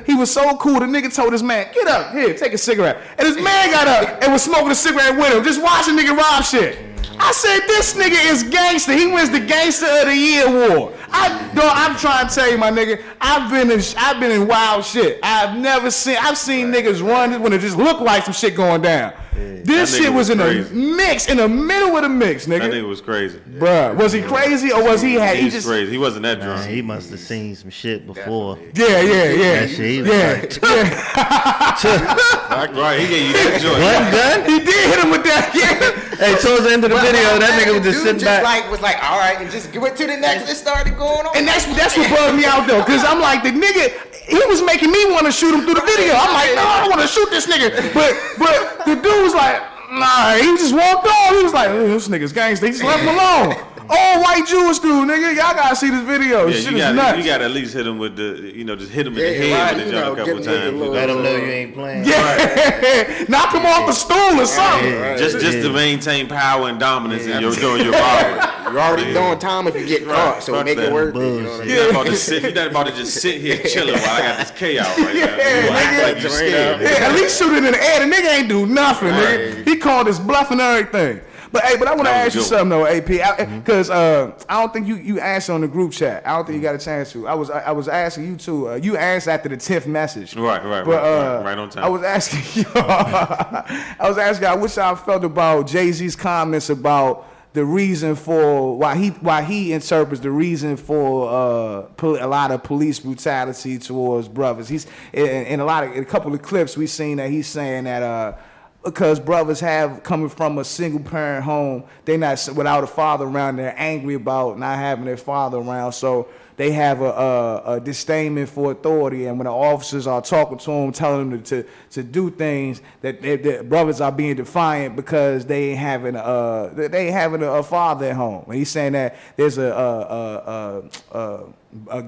he was so cool, the nigga told his man, get up, here, take a cigarette. And his man got up and was smoking a cigarette with him, just watching nigga rob shit. I said, this nigga is gangster. He wins the Gangster of the Year award. I'm trying to tell you, my nigga, I've been in wild shit. I've seen niggas run when it just looked like some shit going down. Yeah. This shit was in a mix, in the middle of the mix, nigga. That nigga was crazy. Bruh, was he crazy or was he just crazy? He wasn't that drunk. He must have seen some shit before. Yeah. That shit, he was right, he gave you that joint. One gun? He did hit him with that, yeah. Hey, towards the end of the video, that nigga was just sitting back. Was like, all right, and just went to the next. It started going on. And that's what bugged me out though, cause I'm like, the nigga, he was making me want to shoot him through the video. I'm like, no, I don't want to shoot this nigga. But the dude was like, nah, he just walked on. He was like, this nigga's gangster. He just left him alone. All white Jewish dude, nigga. Y'all gotta see this video. Yeah, shit is nuts. You gotta at least hit him with just hit him in the head with the jump a couple times. Let him know you ain't playing. Yeah, knock him off the stool or something. Right. Just to maintain power and dominance in during your robbery. You're already doing time if you get caught, so make it work. You're not about to just sit here chilling while I got this K out right now. Act like you scared. At least shoot it in the air. The nigga ain't do nothing, nigga. He called his bluff and everything. But I want to ask you something though, AP, because I don't think you answered on the group chat. I don't think you got a chance to. I was asking you too. You answered after the 10th message. Right on time. I was asking you. I wish I felt about Jay-Z's comments about the reason for why he interprets the reason for a lot of police brutality towards brothers. He's in a couple of clips we seen that he's saying that. Because brothers coming from a single parent home, they not without a father around. They're angry about not having their father around, so they have a disdain for authority. And when the officers are talking to them, telling them to do things, that brothers are being defiant because they ain't having a father at home. And he's saying that there's a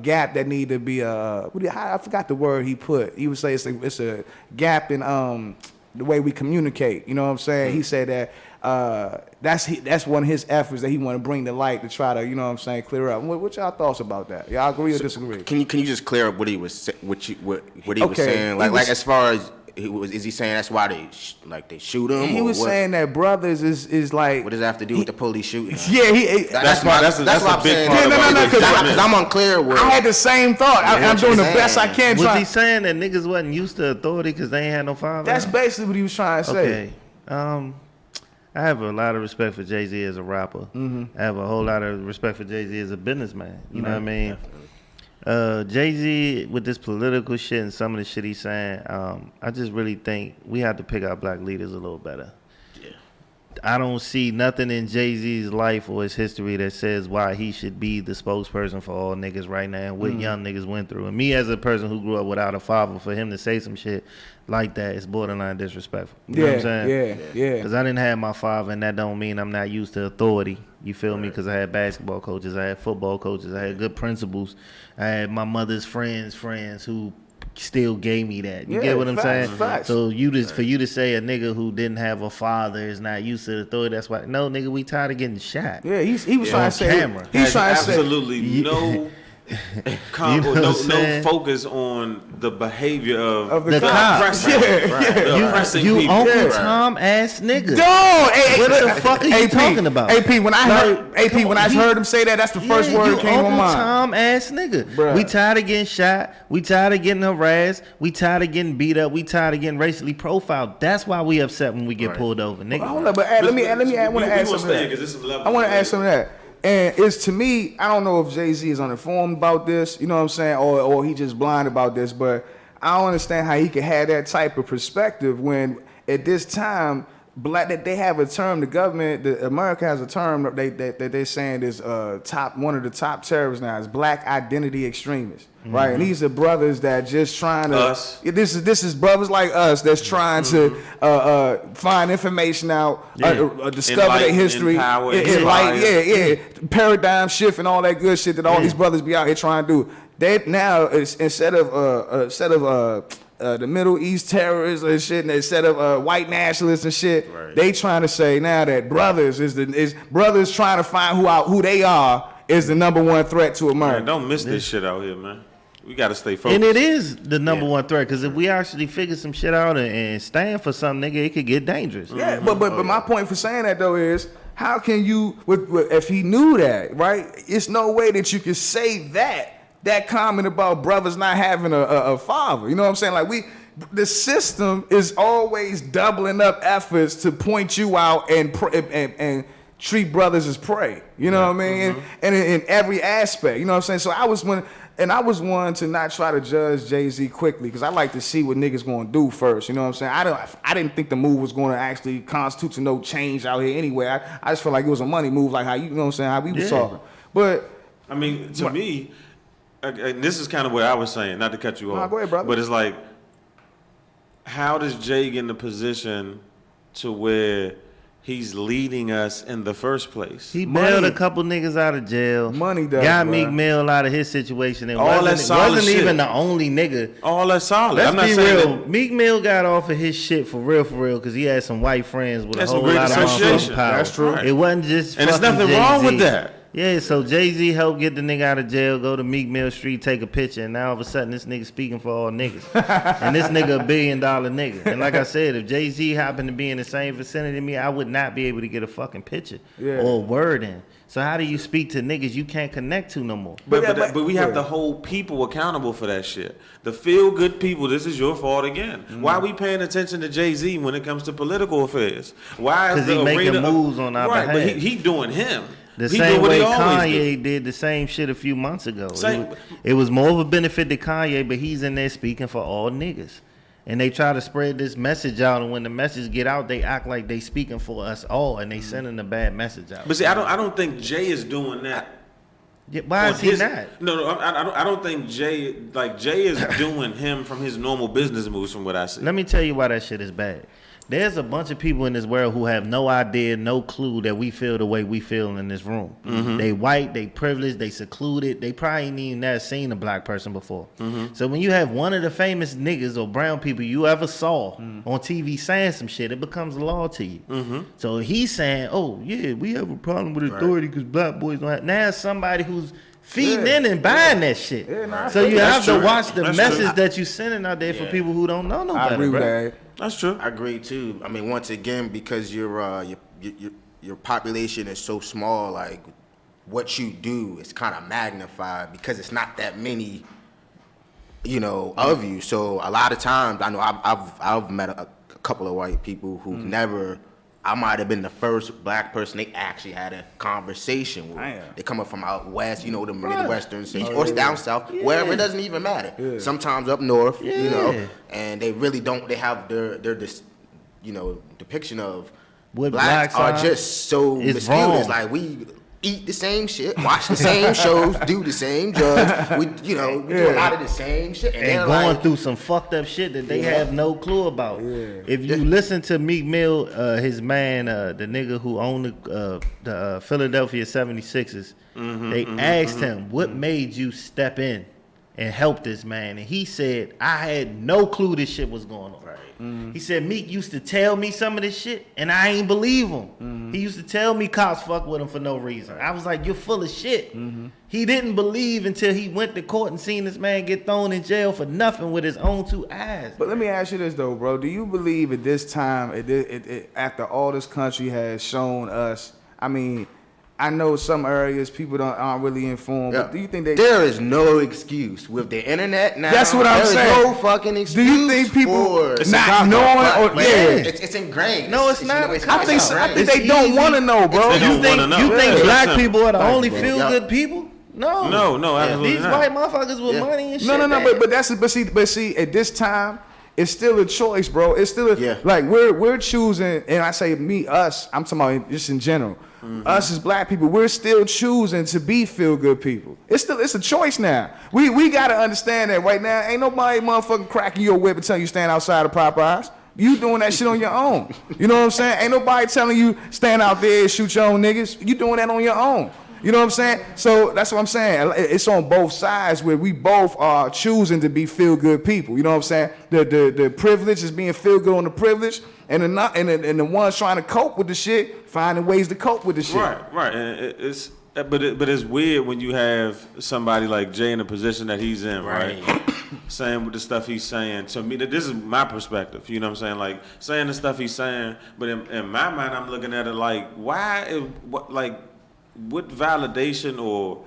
gap that need to be I forgot the word he put. He would say it's a gap in the way we communicate, you know what I'm saying? He said that that's one of his efforts that he want to bring to light to try to, you know what I'm saying, clear up. What y'all thoughts about that? Y'all agree or disagree? Can you just clear up what he was what he was saying? Like as far as is he saying that's why they shoot him? He was saying that brothers is like. What does that have to do with the police shooting? Yeah, that's a big part. Because I'm unclear. I had the same thought. I'm doing the best I can. Was he saying that niggas wasn't used to authority because they ain't had no father? That's basically what he was trying to say. Okay. I have a lot of respect for Jay-Z as a rapper. Mm-hmm. I have a whole lot of respect for Jay-Z as a businessman. You know what I mean? Jay-Z, with this political shit and some of the shit he's saying, I just really think we have to pick our black leaders a little better. Yeah. I don't see nothing in Jay-Z's life or his history that says why he should be the spokesperson for all niggas right now and what young niggas went through. And me as a person who grew up without a father, for him to say some shit like that is borderline disrespectful. You know what I'm saying? Yeah. Because I didn't have my father, and that don't mean I'm not used to authority. You feel me? Because I had basketball coaches, I had football coaches, I had good principals. I had my mother's friends who still gave me that. You get what I'm saying? Facts. So for you to say a nigga who didn't have a father is not used to authority, that's why. No, nigga, we tired of getting shot. Yeah, he was trying to say. Camera. He's trying to say absolutely no. No focus on the behavior of the cops. You Uncle Tom ass nigga. What the fuck are you talking about? AP, when I heard him say that, that's the first word that came to mind. Uncle Tom ass nigga. Bruh. We tired of getting shot. We tired of getting harassed. We tired of getting beat up. We tired of getting racially profiled. That's why we upset when we get pulled over, nigga. Hold on, but let me add something to that. I want to add something to that. And it's, to me, I don't know if Jay-Z is uninformed about this, you know what I'm saying, or he just blind about this, but I don't understand how he could have that type of perspective when at this time, that they have a term, the government, America has a term that they're saying is one of the top terrorists now is black identity extremists, right? And these are brothers that just trying to this is brothers like us that's trying to find information out, discover their history, paradigm shift and all that good shit that all these brothers be out here trying to do. They now instead of the Middle East terrorists and shit, and instead of white nationalists and shit, they trying to say now that brothers brothers trying to find who they are is the number one threat to America. Man, don't miss this shit out here, man. We got to stay focused. And it is the number one threat, because if we actually figure some shit out and stand for something, nigga, it could get dangerous. Yeah, but my point for saying that though is, how can you, if he knew that, right? It's no way that you could say that comment about brothers not having a father. You know what I'm saying? Like the system is always doubling up efforts to point you out and treat brothers as prey. You know what I mean? And in every aspect. You know what I'm saying? So I was one to not try to judge Jay-Z quickly, because I like to see what niggas gonna do first. You know what I'm saying? I didn't think the move was gonna actually constitute to no change out here anyway. I just felt like it was a money move, like how you know what I'm saying, how we was talking. But I mean, to me, and this is kind of what I was saying, not to cut you off. Go ahead, brother. But it's like, how does Jay get in the position to where he's leading us in the first place? He bailed a couple niggas out of jail. Money does, got Meek Mill out of his situation. And all wasn't even the only nigga. All that solid. Let's be real. Meek Mill got off of his shit for real, because he had some white friends with a whole lot of motherfucking power. That's true. It wasn't just and there's nothing Jay-Z. wrong with that. Yeah, so Jay-Z helped get the nigga out of jail, go to Meek Mill Street, take a picture, and now all of a sudden this nigga speaking for all niggas. And this nigga $1 billion nigga. And like I said, if Jay-Z happened to be in the same vicinity as me, I would not be able to get a fucking picture or a word in. So how do you speak to niggas you can't connect to no more? But we have to hold people accountable for that shit. The feel-good people, this is your fault again. Why are we paying attention to Jay-Z when it comes to political affairs? Why? Because he making moves on our behalf. But he doing him. The same way Kanye did the same shit a few months ago. It was more of a benefit to Kanye, but he's in there speaking for all niggas. And they try to spread this message out, and when the message get out, they act like they speaking for us all, and they sending a bad message out. But see, I don't think Jay is doing that. Yeah, why is he not? No, I don't think Jay is doing him from his normal business moves, from what I see. Let me tell you why that shit is bad. There's a bunch of people in this world who have no idea, no clue that we feel the way we feel in this room. They white, they privileged, they secluded. They probably ain't even never seen a black person before. So when you have one of the famous niggas or brown people you ever saw on TV saying some shit, it becomes a law to you. So he's saying, oh, yeah, we have a problem with authority because black boys don't have. Now somebody who's feeding in and buying that shit. So you have to watch the message that you sending out there for people who don't know no better. I agree with that. That's true. I agree too. I mean, once again, because your population is so small, like what you do is kind of magnified because it's not that many, of you. So a lot of times, I know I've met a couple of white people who never. I might have been the first black person they actually had a conversation with. They coming from out west, the Midwestern states, or down south, wherever, it doesn't even matter. Sometimes up north, and they really don't. They have their depiction of what blacks are just so miscued. It's like we eat the same shit, watch the same shows, do the same drugs. We do a lot of the same shit, and going through some fucked up shit that they have no clue about. If you listen to Meek Mill, his man, the nigga who owned the Philadelphia 76ers, they asked him, what made you step in and help this man? And he said, I had no clue this shit was going on. He said, Meek used to tell me some of this shit, and I ain't believe him. He used to tell me cops fuck with him for no reason. I was like, you're full of shit. He didn't believe until he went to court and seen this man get thrown in jail for nothing with his own 2 eyes. But let me ask you this, though, bro. Do you believe at this time, after all this country has shown us, I mean, I know some areas people aren't really informed, but do you think there is no excuse with the internet now? That's what I'm saying. There is no fucking excuse. Do you think people not knowing or it's ingrained? No, it's not. I think they don't want to know, bro. You think black people are the only feel good people? No, absolutely these not. white motherfuckers with money and shit. No, but see, at this time, it's still a choice, bro. It's still like we're choosing, and I say us. I'm talking about just in general. Us as black people, we're still choosing to be feel good people. It's a choice now. We gotta understand that right now. Ain't nobody motherfucking cracking your whip and telling you stand outside of Popeyes. You doing that shit on your own. You know what I'm saying? Ain't nobody telling you stand out there and shoot your own niggas. You doing that on your own. You know what I'm saying? So that's what I'm saying. It's on both sides where we both are choosing to be feel good people. You know what I'm saying? The privilege is being feel good on the privilege, and the ones trying to cope with the shit finding ways to cope with the shit. Right. And but it's weird when you have somebody like Jay in the position that he's in, right? Saying with the stuff he's saying. To me, this is my perspective. You know what I'm saying? Like saying the stuff he's saying, but in my mind, I'm looking at it like, what validation or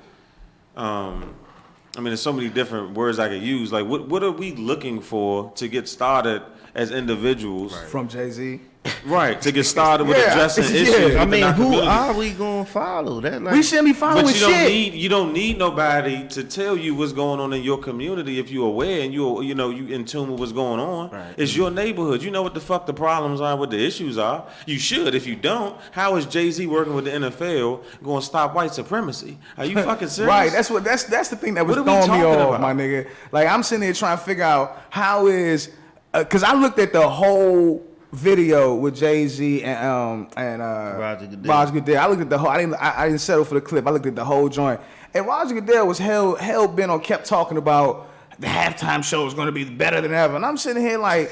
there's so many different words I could use. Like, what are we looking for to get started as individuals? From Jay-Z? Right, to get started with addressing issues. I mean, who are we gonna follow? That we shouldn't be following shit. You don't need nobody to tell you what's going on in your community if you're aware and you in tune with what's going on. Right. It's your neighborhood. You know what the fuck the problems are, what the issues are. You should. If you don't, how is Jay-Z working with the NFL going to stop white supremacy? Are you fucking serious? Right. That's the thing that was throwing me off, my nigga. Like, I'm sitting there trying to figure out how is because I looked at the whole video with Jay-Z and Roger Goodell. I looked at the whole. I didn't settle for the clip. I looked at the whole joint. And Roger Goodell was hell bent on kept talking about the halftime show is going to be better than ever. And I'm sitting here like,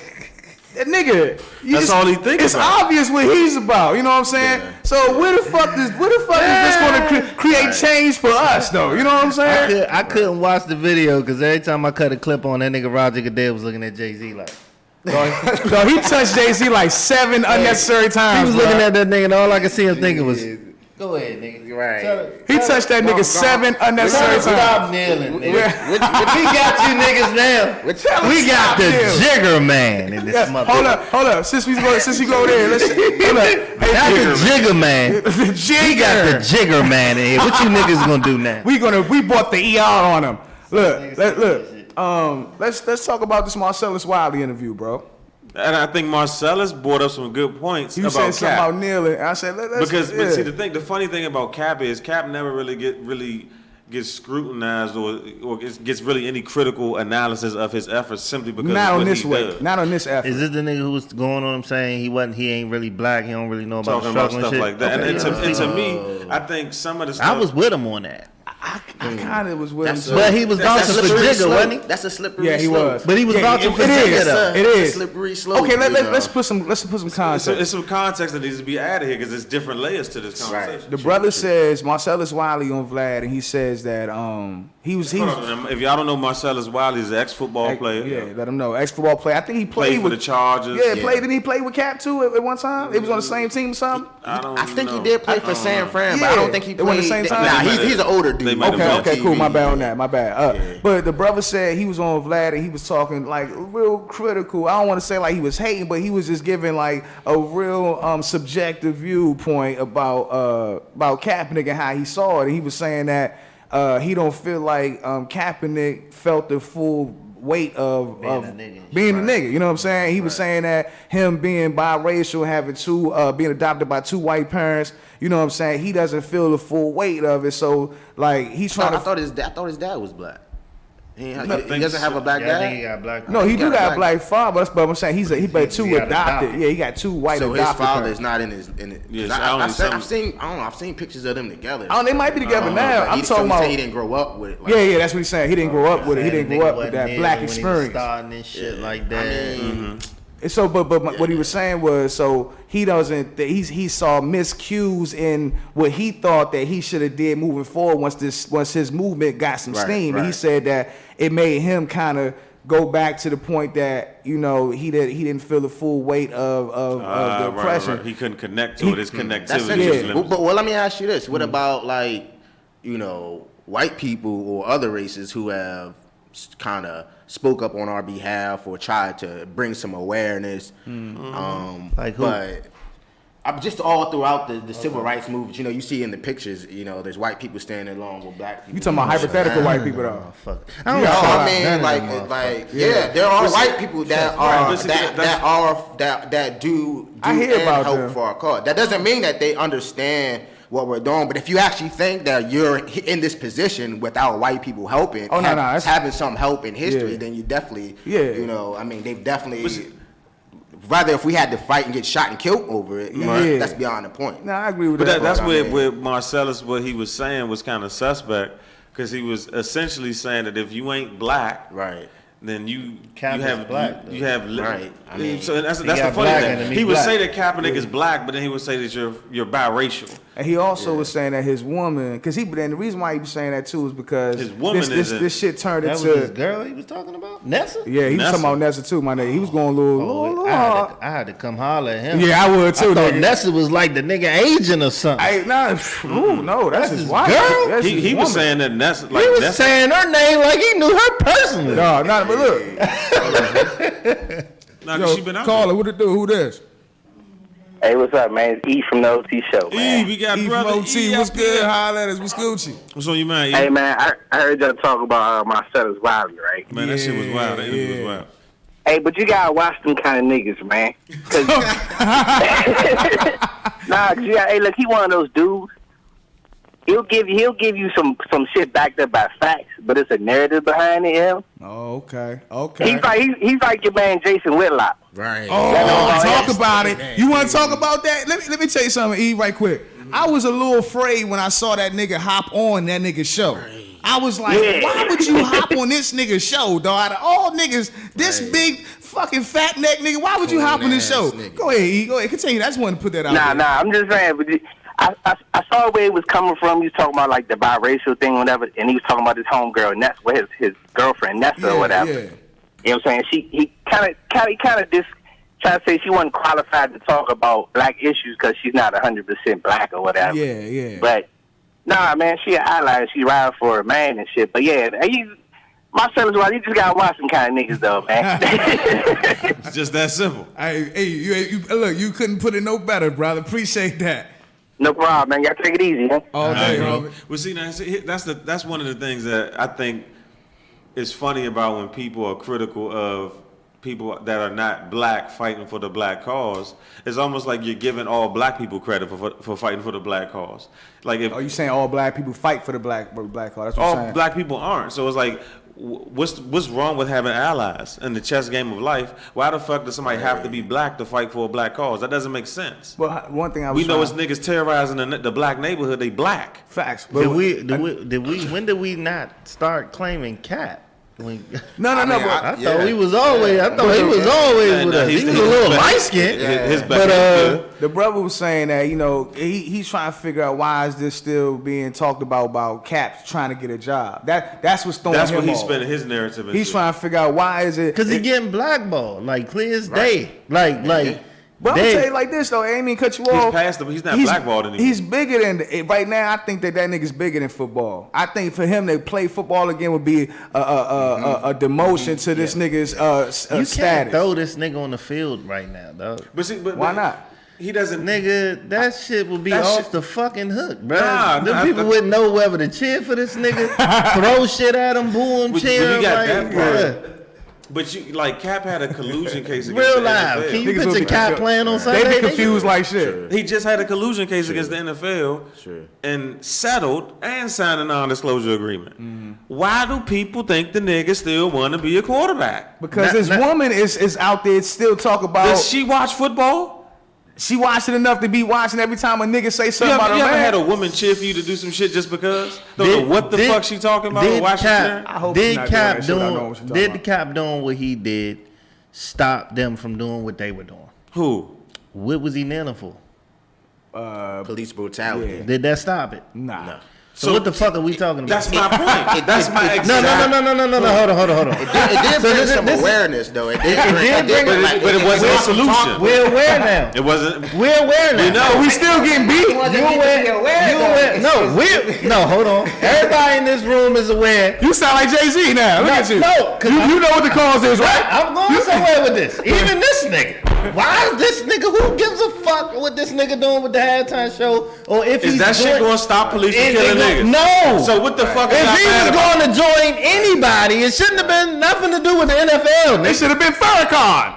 that nigga. That's all he thinks it's about. It's obvious what he's about. You know what I'm saying? Yeah. So where the fuck is this going to create change for us though? You know what I'm saying? I couldn't watch the video because every time I cut a clip on, that nigga Roger Goodell was looking at Jay-Z like. So he touched Jay-Z like 7 unnecessary times. He was looking at that nigga, and all I could see him thinking was, "Go ahead, nigga." Right. He touched that nigga 7 unnecessary times. Stop kneeling, nigga. We got you niggas now. We got the Jigger Man in this mother. Hold up. Since we go there, let's hold up. Not the Jigger Man. The Jigger. We got the Jigger Man in here. What you niggas gonna do now? We bought the ER on him. Look. Let's talk about this Marcellus Wiley interview, bro. And I think Marcellus brought up some good points about Cap. You said something about kneeling. I said, but see, the funny thing about Cap is Cap never really gets scrutinized or gets really any critical analysis of his efforts simply because not of on what this he way, does. not on this effort. Is this the nigga who was going on him saying he ain't really black, he don't really know about Talking the about struggle stuff and shit? like that. Okay, And to me, I think some of the stuff I was with him on that. I kind of was with him. That's too. But he was vouching for Jigga, wasn't he? That's a slippery Yeah, he slope. was. But he was vouching for it Jigga, is. though. It It's is. a slippery slope. Okay, you know. let's put some context. it's some context that needs to be added here because there's different layers to this conversation. Right. The brother says Marcellus Wiley on Vlad, and he says that he was Hold on, if y'all don't know, Marcellus Wiley is an ex-football player. Yeah, let him know. Ex-football player. I think he played for with the Chargers. Yeah, played. Didn't he play with Cap too at one time? They was on the same team or something. I think he did play for San Fran, but Yeah. I don't think he They were played. the same time? Nah, he's an older They dude. might have Okay, been okay, cool. TV. My bad on that. My bad. But the brother said he was on Vlad and he was talking like real critical. I don't want to say like he was hating, but he was just giving like a real subjective viewpoint about Kaepernick and how he saw it. And he was saying that he don't feel like Kaepernick felt the full weight of being a nigga. You know what I'm saying? He was saying that him being biracial, having being adopted by two white parents, you know what I'm saying? He doesn't feel the full weight of it. So like he's trying I to. thought his dad was black. He think doesn't have a black Yeah, I think dad. he got black. No, he do got got a black father. But I'm saying he played two He got adopted. adopted. Yeah, he got two white So his adopted father parents. is not in his. Yeah, Cause so I only some- I've seen pictures of them together. Oh, they might be together now. But I'm talking he about. didn't grow up with it. Like, Yeah, that's what he's saying. He didn't grow up with it. He didn't grow up with that black When he was experience. starting and shit like that. And so, but what he was saying was, so he doesn't. He saw miscues in what he thought that he should have did moving forward once his movement got some Right, steam. And he right. said that it made him kind of go back to the point that he didn't feel the full weight of the oppression. Right. He couldn't connect to it. His That's connectivity was interesting. limited. But let me ask you this: what about like white people or other races who have kind of spoke up on our behalf or tried to bring some awareness? Like who? But just all throughout the civil rights movement, you see in the pictures, there's white people standing along with black people. You talking about hypothetical white people though? Oh, fuck. I don't No, know. I mean, there are white people that are listen, that do I hear and about hope them. for our cause. That doesn't mean that they understand what we're doing. But if you actually think that you're in this position without white people helping, having some help in history, then you definitely, they've definitely. Rather, if we had to fight and get shot and killed over it, that's beyond the point. No, I agree with But that. that's where Marcellus, what he was saying was kind of suspect because he was essentially saying that if you ain't black, Right. then you Kaepernick's have black, you have Right. I mean, so that's the got funny black thing. underneath He would black. say that Kaepernick is black, but then he would say that you're biracial. And he also was saying that his woman, and the reason why he was saying that too is because His woman this shit turned That was into his girl he was talking about? Nessa? yeah, he was Nessa. talking about Nessa too, my nigga. He was going a little hard. I had to come holler at him. Yeah, I would too. I thought nigga. Nessa was like the nigga agent or something. No, that's his wife. girl? That's his He was woman. saying that Nessa, He was saying her name like he knew her personally. No, but look, she been out Carla, what it do? Who this? Hey, what's up, man? It's E from the OT show, there. man. We got E from brother OT, E what's up good? here. Holla at us, what's Gucci? What's on your mind? E? Hey, man, I heard y'all talk about Marcellus Wiley, right? Man, that shit was wild. That interview was wild. Hey, but you gotta watch them kind of niggas, man. 'Cause- hey, look, he one of those dudes. He'll give you some shit backed up by facts, but it's a narrative behind it. Him. Oh, okay. He's like your man Jason Whitlock. Right. Oh, talk about it. You want to talk about that? Let me tell you something, E, right quick. I was a little afraid when I saw that nigga hop on that nigga's show. I was like, why would you hop on this nigga's show, dog? Out of all niggas, this big fucking fat neck nigga, why would you hop on this show? Nigga. Go ahead, E. Go ahead. Continue. I just wanted to put that out there. Nah, I'm just saying. But I saw where it was coming from. He was talking about like the biracial thing, or whatever, and he was talking about his homegirl Nessa, his girlfriend Nessa or whatever. Yeah. You know what I'm saying? He kind of just trying to say she wasn't qualified to talk about black issues because she's not 100% black or whatever. Yeah. But nah, man, she an ally. She ride for a man and shit. But yeah, Marcellus Wiley, you just gotta watch some kind of niggas though, man. It's just that simple. Hey, you look, you couldn't put it no better, brother. Appreciate that. No problem, man. Y'all take it easy, man. All day, homie. Well, see, now, that's one of the things that I think is funny about when people are critical of people that are not black fighting for the black cause, it's almost like you're giving all black people credit for fighting for the black cause. Like if Are you saying all black people fight for the black cause? That's what you're all saying. black people aren't. So it's like, what's wrong with having allies in the chess game of life? Why the fuck does somebody have to be black to fight for a black cause? That doesn't make sense. Well, one thing I was We know trying- it's niggas terrorizing the black neighborhood. They black. facts. When did we not start claiming Cap? No. I thought he was always. I thought he was always with us. He was a little light skinned. His back But is good. the brother was saying that he's trying to figure out why is this still being talked about Cap trying to get a job. That's what's throwing That's him what he's off. spending his narrative into. He's trying to figure out why is it Because he getting blackballed, like clear as day. Like But I'm gonna tell you like this though, I ain't mean to cut you off. past him. He's not blackballed anymore. He's bigger than right now. I think that nigga's bigger than football. I think for him to play football again would be a demotion to this nigga's you status. can't throw this nigga on the field right now, dog. But see, Why not? He doesn't. Nigga, that shit will be That off shit- the fucking hook, bro. Nah, Them nah, people wouldn't know whether to cheer for this nigga, throw shit at him, boo him, But cheer you him. got Like, that bruh. part. But you like Cap had a collusion case against Real the live. NFL. Can you Niggas will picture be Cap confused. playing on Sunday? They be Nigga? confused like shit. He just had a collusion case against the NFL and settled and signed a non-disclosure agreement. Why do people think the nigga still want to be a quarterback? Because this woman is out there still talk about. Does she watch football? She watched it enough to be watching every time a nigga say You something about ever her man. had a woman cheer for you to do some shit just because? Don't know what the fuck she talking about or why she cheering? I hope she's Did not Cap doing that shit. I know what you're talking did about. Cap doing what he did stop them from doing what they were doing? Who? What was he kneeling for? Police brutality. Did that stop it? Nah. So what the fuck are we talking about? That's my point. That's my exact. No. Hold on. It did bring some this- awareness, though. It did did bring- But it wasn't a solution. We're aware now. It wasn't. We're aware now. We know. We still getting beat. You aware? No, hold on. Everybody in this room is aware. You sound like Jay-Z now. Look at you. No, 'cause you know what the cause is, right? I'm going somewhere with this. Even this nigga. Why is this nigga? Who gives a fuck what this nigga doing with the halftime show? Or if Is he's that shit going to stop police from killing niggas? No. So what the fuck? If is he was going to join anybody, it shouldn't have been nothing to do with the NFL. It Nigga. should have been Farrakhan.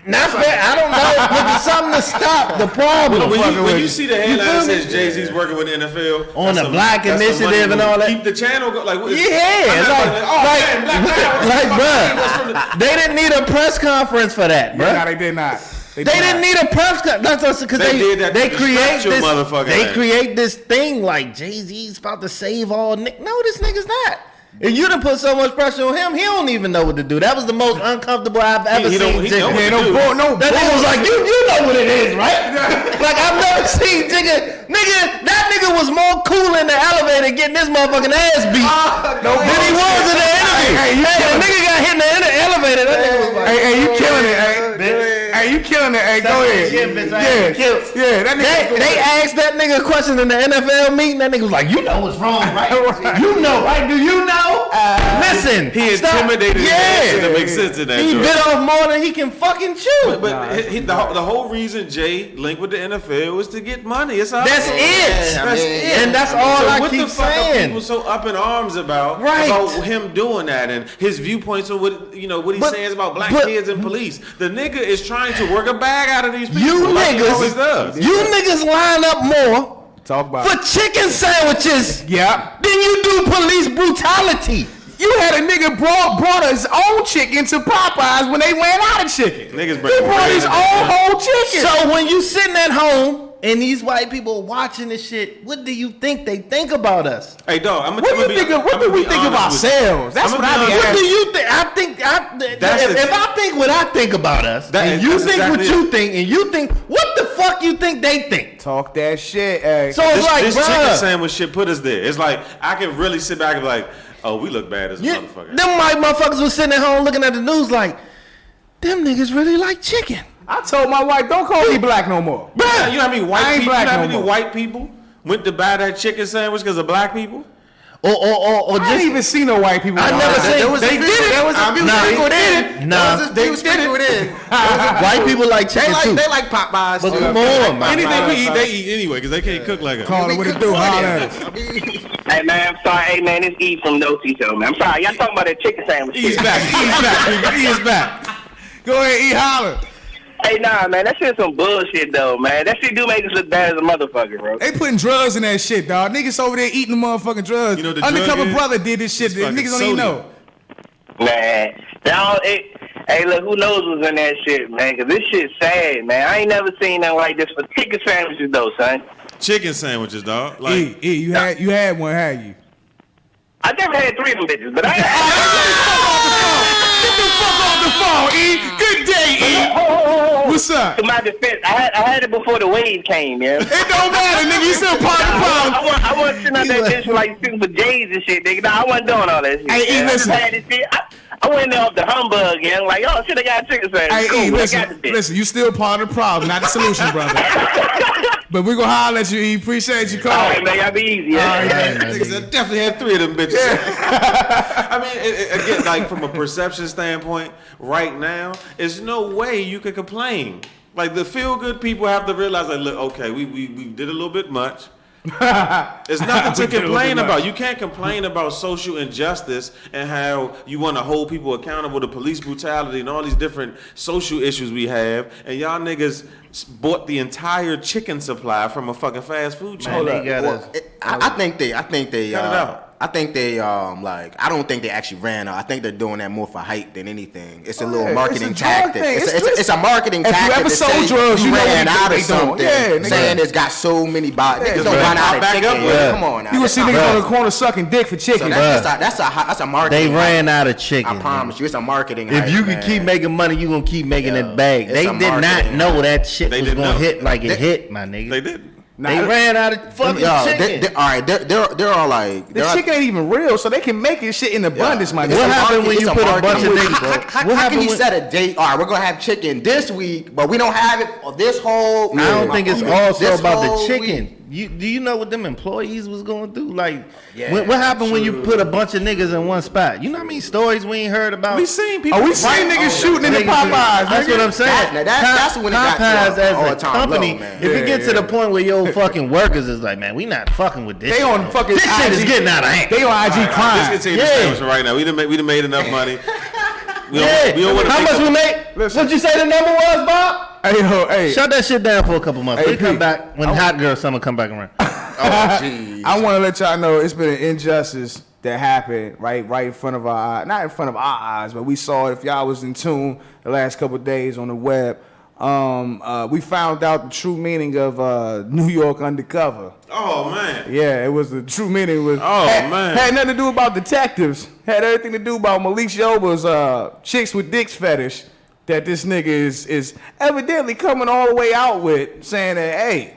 Not fair. I don't know. But it's something to stop the problem. When you see the headline that says Jay-Z's working with the NFL On that's the black that's some initiative money and all that. keep the channel go, like what is- Yeah, I'm not like, bruh, they didn't need a press conference for that, bruh. No, they did not. They didn't need a press conference because They did that they to create distract your this. motherfucking They ass. create this thing like Jay-Z's about to save all. No, this nigga's not. And you done put so much pressure on him, he don't even know what to do. That was the most uncomfortable I've ever He seen. don't- he Jigga. know what Yeah, to do. That nigga was like, you know what it is, right? Like I've never seen that nigga was more cool in the elevator getting this motherfucking ass beat than he was in the interview. Hey, you the nigga got hit in the elevator. That nigga was like, Hey, you killing it, hey, you killing it, hey, go ahead. Shit, bitch, I ain't killed. Yeah, that nigga. They asked that nigga a question in the NFL meeting. That nigga was like, "You know what's wrong, right? You know, right? Do you know? Listen, He stop. intimidated his ass Yeah, to make sense in that he joint. bit off more than he can fucking chew. But the whole reason Jay linked with the NFL was to get money. It's all That's it. That's it. And that's all So I what keep the fuck are saying. people so up in arms about Right. him doing that and his viewpoints on what what he But- says about black but- kids and police? The nigga is trying to work a bag out of these people. You like he always does. niggas line up more Talk about for chicken sandwiches Yeah. than you do police brutality. You had a nigga brought his own chicken to Popeyes when they ran out of chicken. Niggas bring He brought his own whole chicken. So when you sitting at home and these white people watching this shit, what do you think they think about us? Hey dog, I'm What do we think of ourselves? That's what I be What do asking. you think? If I think what I think about us, and you think what you think, and you think what the fuck you think they think. Talk that shit, hey. So it's like, this chicken bruh, sandwich shit put us there. It's like I can really sit back and be like, oh, we look bad as a motherfucker. them white motherfuckers was sitting at home looking at the news like, them niggas really like chicken. I told my wife, don't call me black no more. Bruh, you know how many I white ain't people? black You know how no many more. white people went to buy that chicken sandwich because of black people? Or I just ain't even seen no white people. I never seen. There was a They few- did it. there was a few Nah, sprinkled in. Nah, There was a few sprinkled in. white people like chicken too. They like Popeyes But too. come on, man. Anything we eat, they eat anyway because they can't cook like us. Call it what it do, holler at us. Hey man, I'm sorry. Hey man, it's E from No Show, man. I'm sorry. Y'all talking about that chicken sandwich? He's back. He's back. He is back. Go ahead, E. Holler. Hey, nah, man, that shit's some bullshit, though, man. That shit do make us look bad as a motherfucker, bro. They putting drugs in that shit, dog. Niggas over there eating the motherfucking drugs. You know the Undercover drug is? brother did this shit. It's fucking Niggas don't even know. Man, hey, look, who knows what's in that shit, man? Because this shit's sad, man. I ain't never seen nothing like this for chicken sandwiches, though, son. Chicken sandwiches, dog. Like, E, you had one, had you? I never had 3 of them bitches, but I Get the fuck off the phone, E. Good day, E. What's up? To my defense, I had it before the wave came, yeah. It don't matter, nigga. You still part of the problem. I wasn't sitting on that bitch for like shooting for J's and shit, nigga. Nah, I wasn't doing all that shit. Hey, E, I just listen. had this shit. I went there off the humbug and like, oh shit, I got a chicken sandwich. Hey, Cool, E, I got the bitch. listen. You still part of the problem, not the solution, brother. But we gonna holler at you, E. Appreciate you All calling. right, man, y'all be easy. Yeah. All right, man. niggas, I definitely had 3 of them bitches. I mean, again, like from a perception standpoint, right now, there's no way you can complain. Like the feel good people have to realize, like, look, okay, we did a little bit much. There's nothing to complain about. You can't complain about social injustice and how you want to hold people accountable to police brutality and all these different social issues we have. And y'all niggas bought the entire chicken supply from a fucking fast food chain. I think they Cut it out. I think they like I don't think they actually ran out. I think they're doing that more for hype than anything. It's a little yeah, marketing it's a drug tactic. thing. It's a marketing If you tactic. ever to sold say drugs, you know ran what out they of doing. something. Yeah, nigga. Saying it's got so many bodies. Niggas don't bro. run out of Back chicken. up with it. Come on now. You will see niggas on the corner sucking dick for chicken. So that's a marketing. They ran hype. out of chicken. I promise you, it's a marketing. If hype, you can man. keep making money, you gonna keep making it back. It's They a did not marketing know hype. that shit They was didn't gonna know. hit like it hit, my nigga. They did. They ran out of fucking chicken. All right, they're all like The chicken ain't even real, so they can make this shit in abundance, my It's nigga. What a happened when it's you a put a bunch marketing of hype. niggas, bro? How What can happened you when- set a date? All right, we're gonna have chicken this week, but we don't have it for this whole. I don't think it's also this about the whole chicken. week. Do you know what them employees was going through? Like, Yeah, what happened when you put a bunch of niggas in one spot? You know how many stories we ain't heard about? We seen people. Oh, we seen niggas shooting in the Popeyes. That's nigga. what I'm saying. That's when it got to Popeyes an as a all-time company. low, man. If it gets to the point where your fucking workers is like, man, we not fucking with this. They shit. on fucking This shit is IG. getting out of hand. They on IG Let's crime. continue the Yeah. sandwich right now. We done made enough money. We Yeah. don't want to How much we make? Listen. What'd you say the number was, Bob? Hey, yo, hey. Shut that shit down for a couple months. Hey, We come Pete. back when Hot Girl Summer come back around. Oh, jeez. I want to let y'all know it's been an injustice that happened right in front of our eyes. Not in front of our eyes, but we saw it. If y'all was in tune the last couple of days on the web, we found out the true meaning of New York Undercover. Oh man. Yeah, it was the true meaning. Was Man. had nothing to do about detectives. Had everything to do about Malik Yoba's chicks with dicks fetish. That this nigga is evidently coming all the way out with, saying that hey,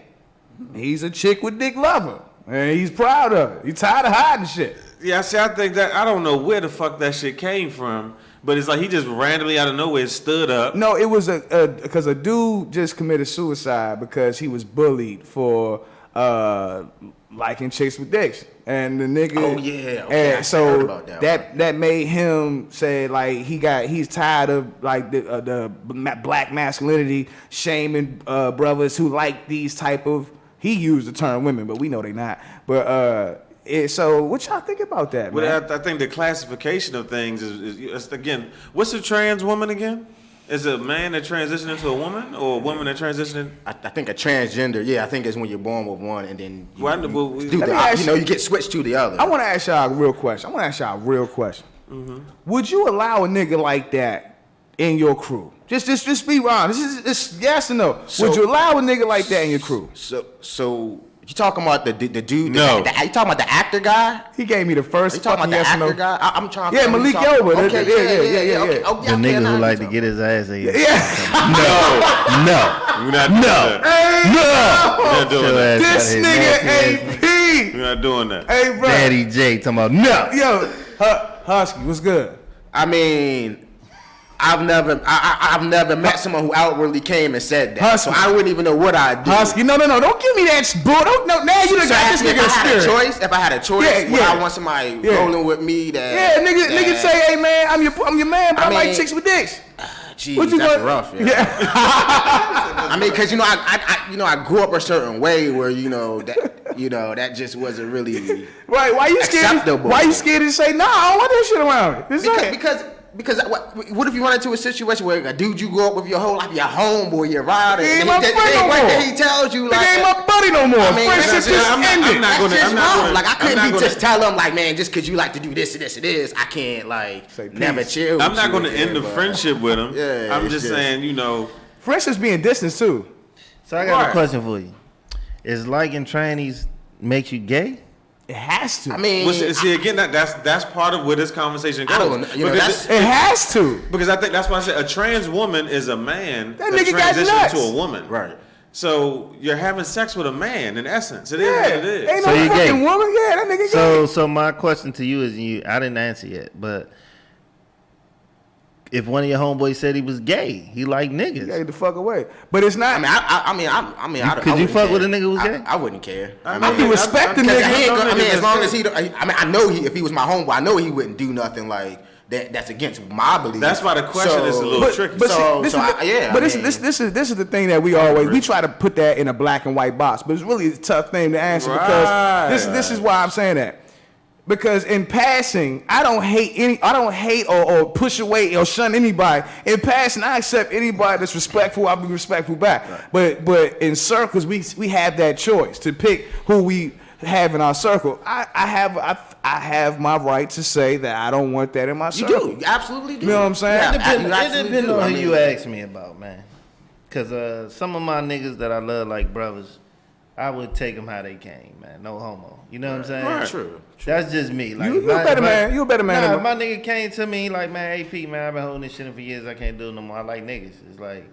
he's a chick with dick lover, and he's proud of it. He's tired of hiding shit. Yeah, see, I think that I don't know where the fuck that shit came from, but it's like he just randomly out of nowhere stood up. No, it was because a dude just committed suicide because he was bullied for liking chicks with dicks, and the nigga. Oh, yeah. Okay, I And so heard about that that made him say like he's tired of like the black masculinity shaming brothers who like these type of. He used the term women, but we know they not. But so what y'all think about that, man? But I think the classification of things is again, what's a trans woman again? Is it a man that transitioned into a woman, or a woman that transitioned? I think a transgender, yeah, I think it's when you're born with one and then you, Well, you let do me the, ask you get switched to the other. I want to ask y'all a real question. Would you allow a nigga like that in your crew? Just be honest. This is yes or no. Would you allow a nigga like that in your crew? So you talking about the dude? No. You talking about the actor guy? He gave me the Are you first talking fucking about the yes or no. actor guy? I'm trying. Yeah, to Malik Yoba. Okay, Yeah. Okay, The okay, nigga now who you like to talking. get his ass ate. Yeah. We're not doing that. We're not doing that. This nigga AP. We're not doing that. Hey, bro. DaddyJ talking about no. Yo, Husky, what's good? I mean, I've never met someone who outwardly came and said that. Husky. So I wouldn't even know what I'd do. Husky, no. Don't give me that bull. Now you done So got this if nigga I had a spirit. choice, if I had a choice, Yeah, would yeah. I want somebody Yeah. rolling with me that? Yeah, nigga say, hey man, I'm your man, but I like mean- chicks with dicks. Geez, What you that's want? rough. Yeah. Yeah. I mean, because I grew up a certain way where that just wasn't really Right? Why you scared? Acceptable. Why you scared to say, nah, I don't want that shit around me? It's like- because Because what if you run into a situation where a dude you grew up with your whole life, your homeboy, your rider, He ain't my friend no more. he tells you like, nigga ain't my buddy no more. I mean, Friendship just ended. I'm not gonna. Like I couldn't just tell him like, man, just because you like to do this and this and this, I can't like never chill. I'm not gonna end the friendship with him. Yeah, I'm just saying, you know, friendships being distance too. So I got a question for you. Is liking trannies makes you gay? It has to. I mean, see again, that's part of where this conversation goes. I don't know. You know, it has to. Because I think that's why I said a trans woman is a man that nigga got transitioned nuts. to a woman. Right. So you're having sex with a man in essence. It is Yeah, what it is. ain't So no you fucking gay. woman. Yeah, that nigga gay. So my question to you is, I didn't answer yet, but if one of your homeboys said he was gay, he liked niggas. Get the fuck away. But it's not. I mean, Could you fuck with a nigga who was gay? I wouldn't care. I can respect the nigga. I mean, as long as he, I know if he was my homeboy, I know he wouldn't do nothing like that. That's against my belief. That's why the question is a little tricky. This is the thing that we try to put that in a black and white box, but it's really a tough thing to answer because this is why I'm saying that. Because in passing, I don't hate or push away or shun anybody. In passing, I accept anybody that's respectful. I'll be respectful back. Right. But in circles, we have that choice to pick who we have in our circle. I have my right to say that I don't want that in my circle. You do. You absolutely do. You know what I'm saying? It depends on who you ask me about, man. Because some of my niggas that I love like brothers, I would take them how they came, man. No homo. You know what I'm saying? Right. True. That's just me. Like, You a better man. You a better man. Nah, if my nigga came to me like, man, AP, man, I've been holding this shit in for years. I can't do it no more. I like niggas. It's like,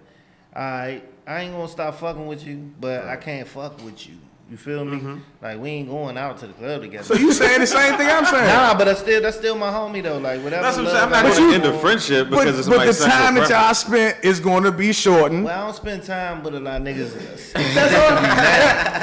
all right, I ain't gonna stop fucking with you, but I can't fuck with you. You feel me? Mm-hmm. Like, we ain't going out to the club together. So you saying the same thing I'm saying? Nah, but that's still my homie though. Like, whatever. That's what I'm saying. I'm not going to end the friendship because it's But the sexual time that y'all preference. spent is going to be shortened. Well, I don't spend time with a lot of niggas.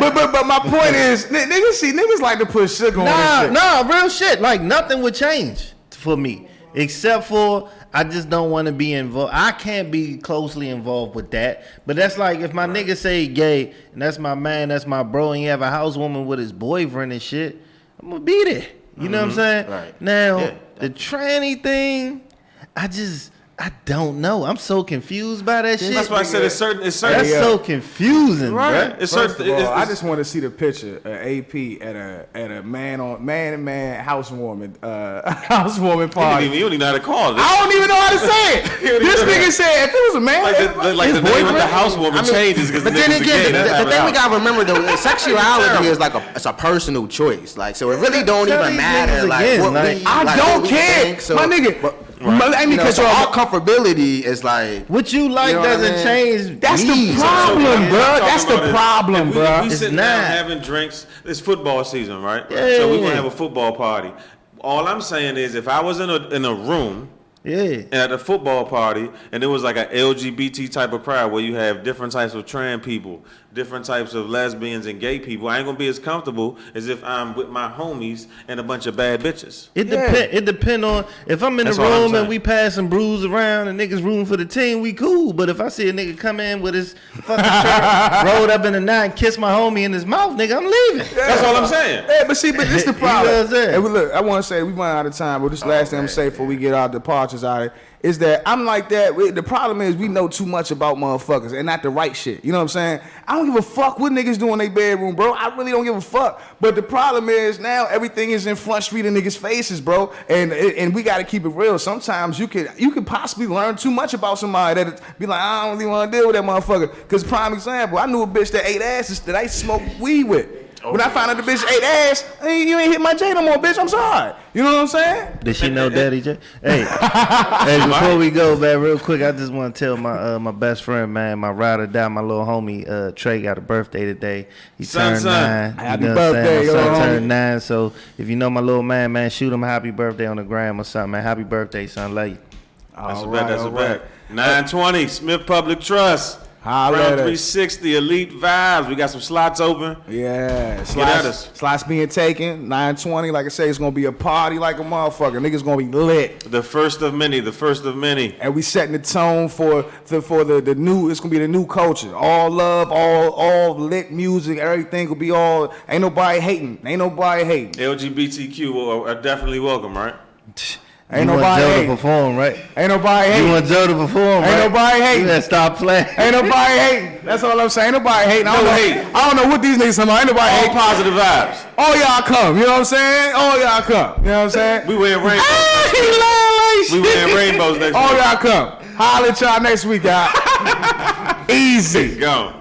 But my point is, niggas like to put sugar on this shit. Nah, real shit. Like, nothing would change for me except for I just don't want to be involved. I can't be closely involved with that. But that's like if my nigga say gay and that's my man, that's my bro, and he have a housewoman with his boyfriend and shit, I'm gonna be there. You know what I'm saying? Right. Now, the tranny thing, I don't know. I'm so confused by that shit. That's why I said it's certain. That's so confusing, Right. Bro. It's First certain. of all, I It's, just want to see the picture of AP at a man housewarming party. you don't even know how to call it. I don't even know how to say it. This nigga said if it was a man, Like the name of the housewoman changes because But then again, the thing we gotta remember though, sexuality is like it's a personal choice. Like, so it really don't even matter. Like, what we, I don't care, think, so, my nigga. So our comfortability is like What you like doesn't change. That's me. the problem, bro. That's the about it. problem, If bro. we It's sitting down not. having drinks. It's football season, right? Yeah. So we're gonna have a football party. All I'm saying is, if I was in a room Yeah. at a football party and it was like an LGBT type of crowd where you have different types of trans people, different types of lesbians and gay people, I ain't gonna be as comfortable as if I'm with my homies and a bunch of bad bitches. It depend on if I'm in That's the all I'm room saying. and we passing brews around and niggas rooting for the team, we cool. But if I see a nigga come in with his fucking shirt rolled up in the knot and kiss my homie in his mouth, nigga, I'm leaving. That's all I'm saying. Yeah, but see, but this the You know problem. what I'm saying? And look, I want to say we run out of time, but this last thing I'm gonna say before we get our departures out of it is that I'm like that. The problem is we know too much about motherfuckers and not the right shit. You know what I'm saying? I don't give a fuck what niggas do in their bedroom, bro. I really don't give a fuck. But the problem is now everything is in Front Street of niggas' faces, bro. And we got to keep it real. Sometimes you could possibly learn too much about somebody that be like, I don't really want to deal with that motherfucker. Because prime example, I knew a bitch that ate asses that I smoked weed with. When I found out the bitch ate ass, you ain't hit my J no more, bitch. I'm sorry. You know what I'm saying? Did she know DaddyJ? Hey, before we go, man, real quick, I just want to tell my best friend, man, my ride or die, my little homie, Trey got a birthday today. He turned 9. Happy you know what I'm birthday, saying? My son little turned 9. So if you know my little man, shoot him a happy birthday on the gram or something, man. Happy birthday, son. Love you. That's a bet. That's a bet. 920 Smith Public Trust. Holla at us. Krown360 Elite Vibes. We got some slots open. Yeah, Get at us. slots being taken. 920, like I say, it's gonna be a party like a motherfucker. Niggas gonna be lit, The first of many. The first of many. and we setting the tone for the new. It's gonna be the new culture. All love, all lit music. Everything will be all. Ain't nobody hating. LGBTQ are definitely welcome, right? Ain't you want nobody Joe hating. to perform, right? Ain't nobody You hating. want Joe to perform, right? Ain't nobody hating. You gotta stop playing. Ain't nobody hating. That's all I'm saying. Ain't nobody hating. I don't know what these niggas talking about. Ain't nobody All hating. positive vibes. All y'all come. You know what I'm saying? All y'all come. You know what I'm saying? We wearing rainbows. He lying like We shit. wearing rainbows next All week. y'all come. Holler at y'all next week, y'all. Easy. Go.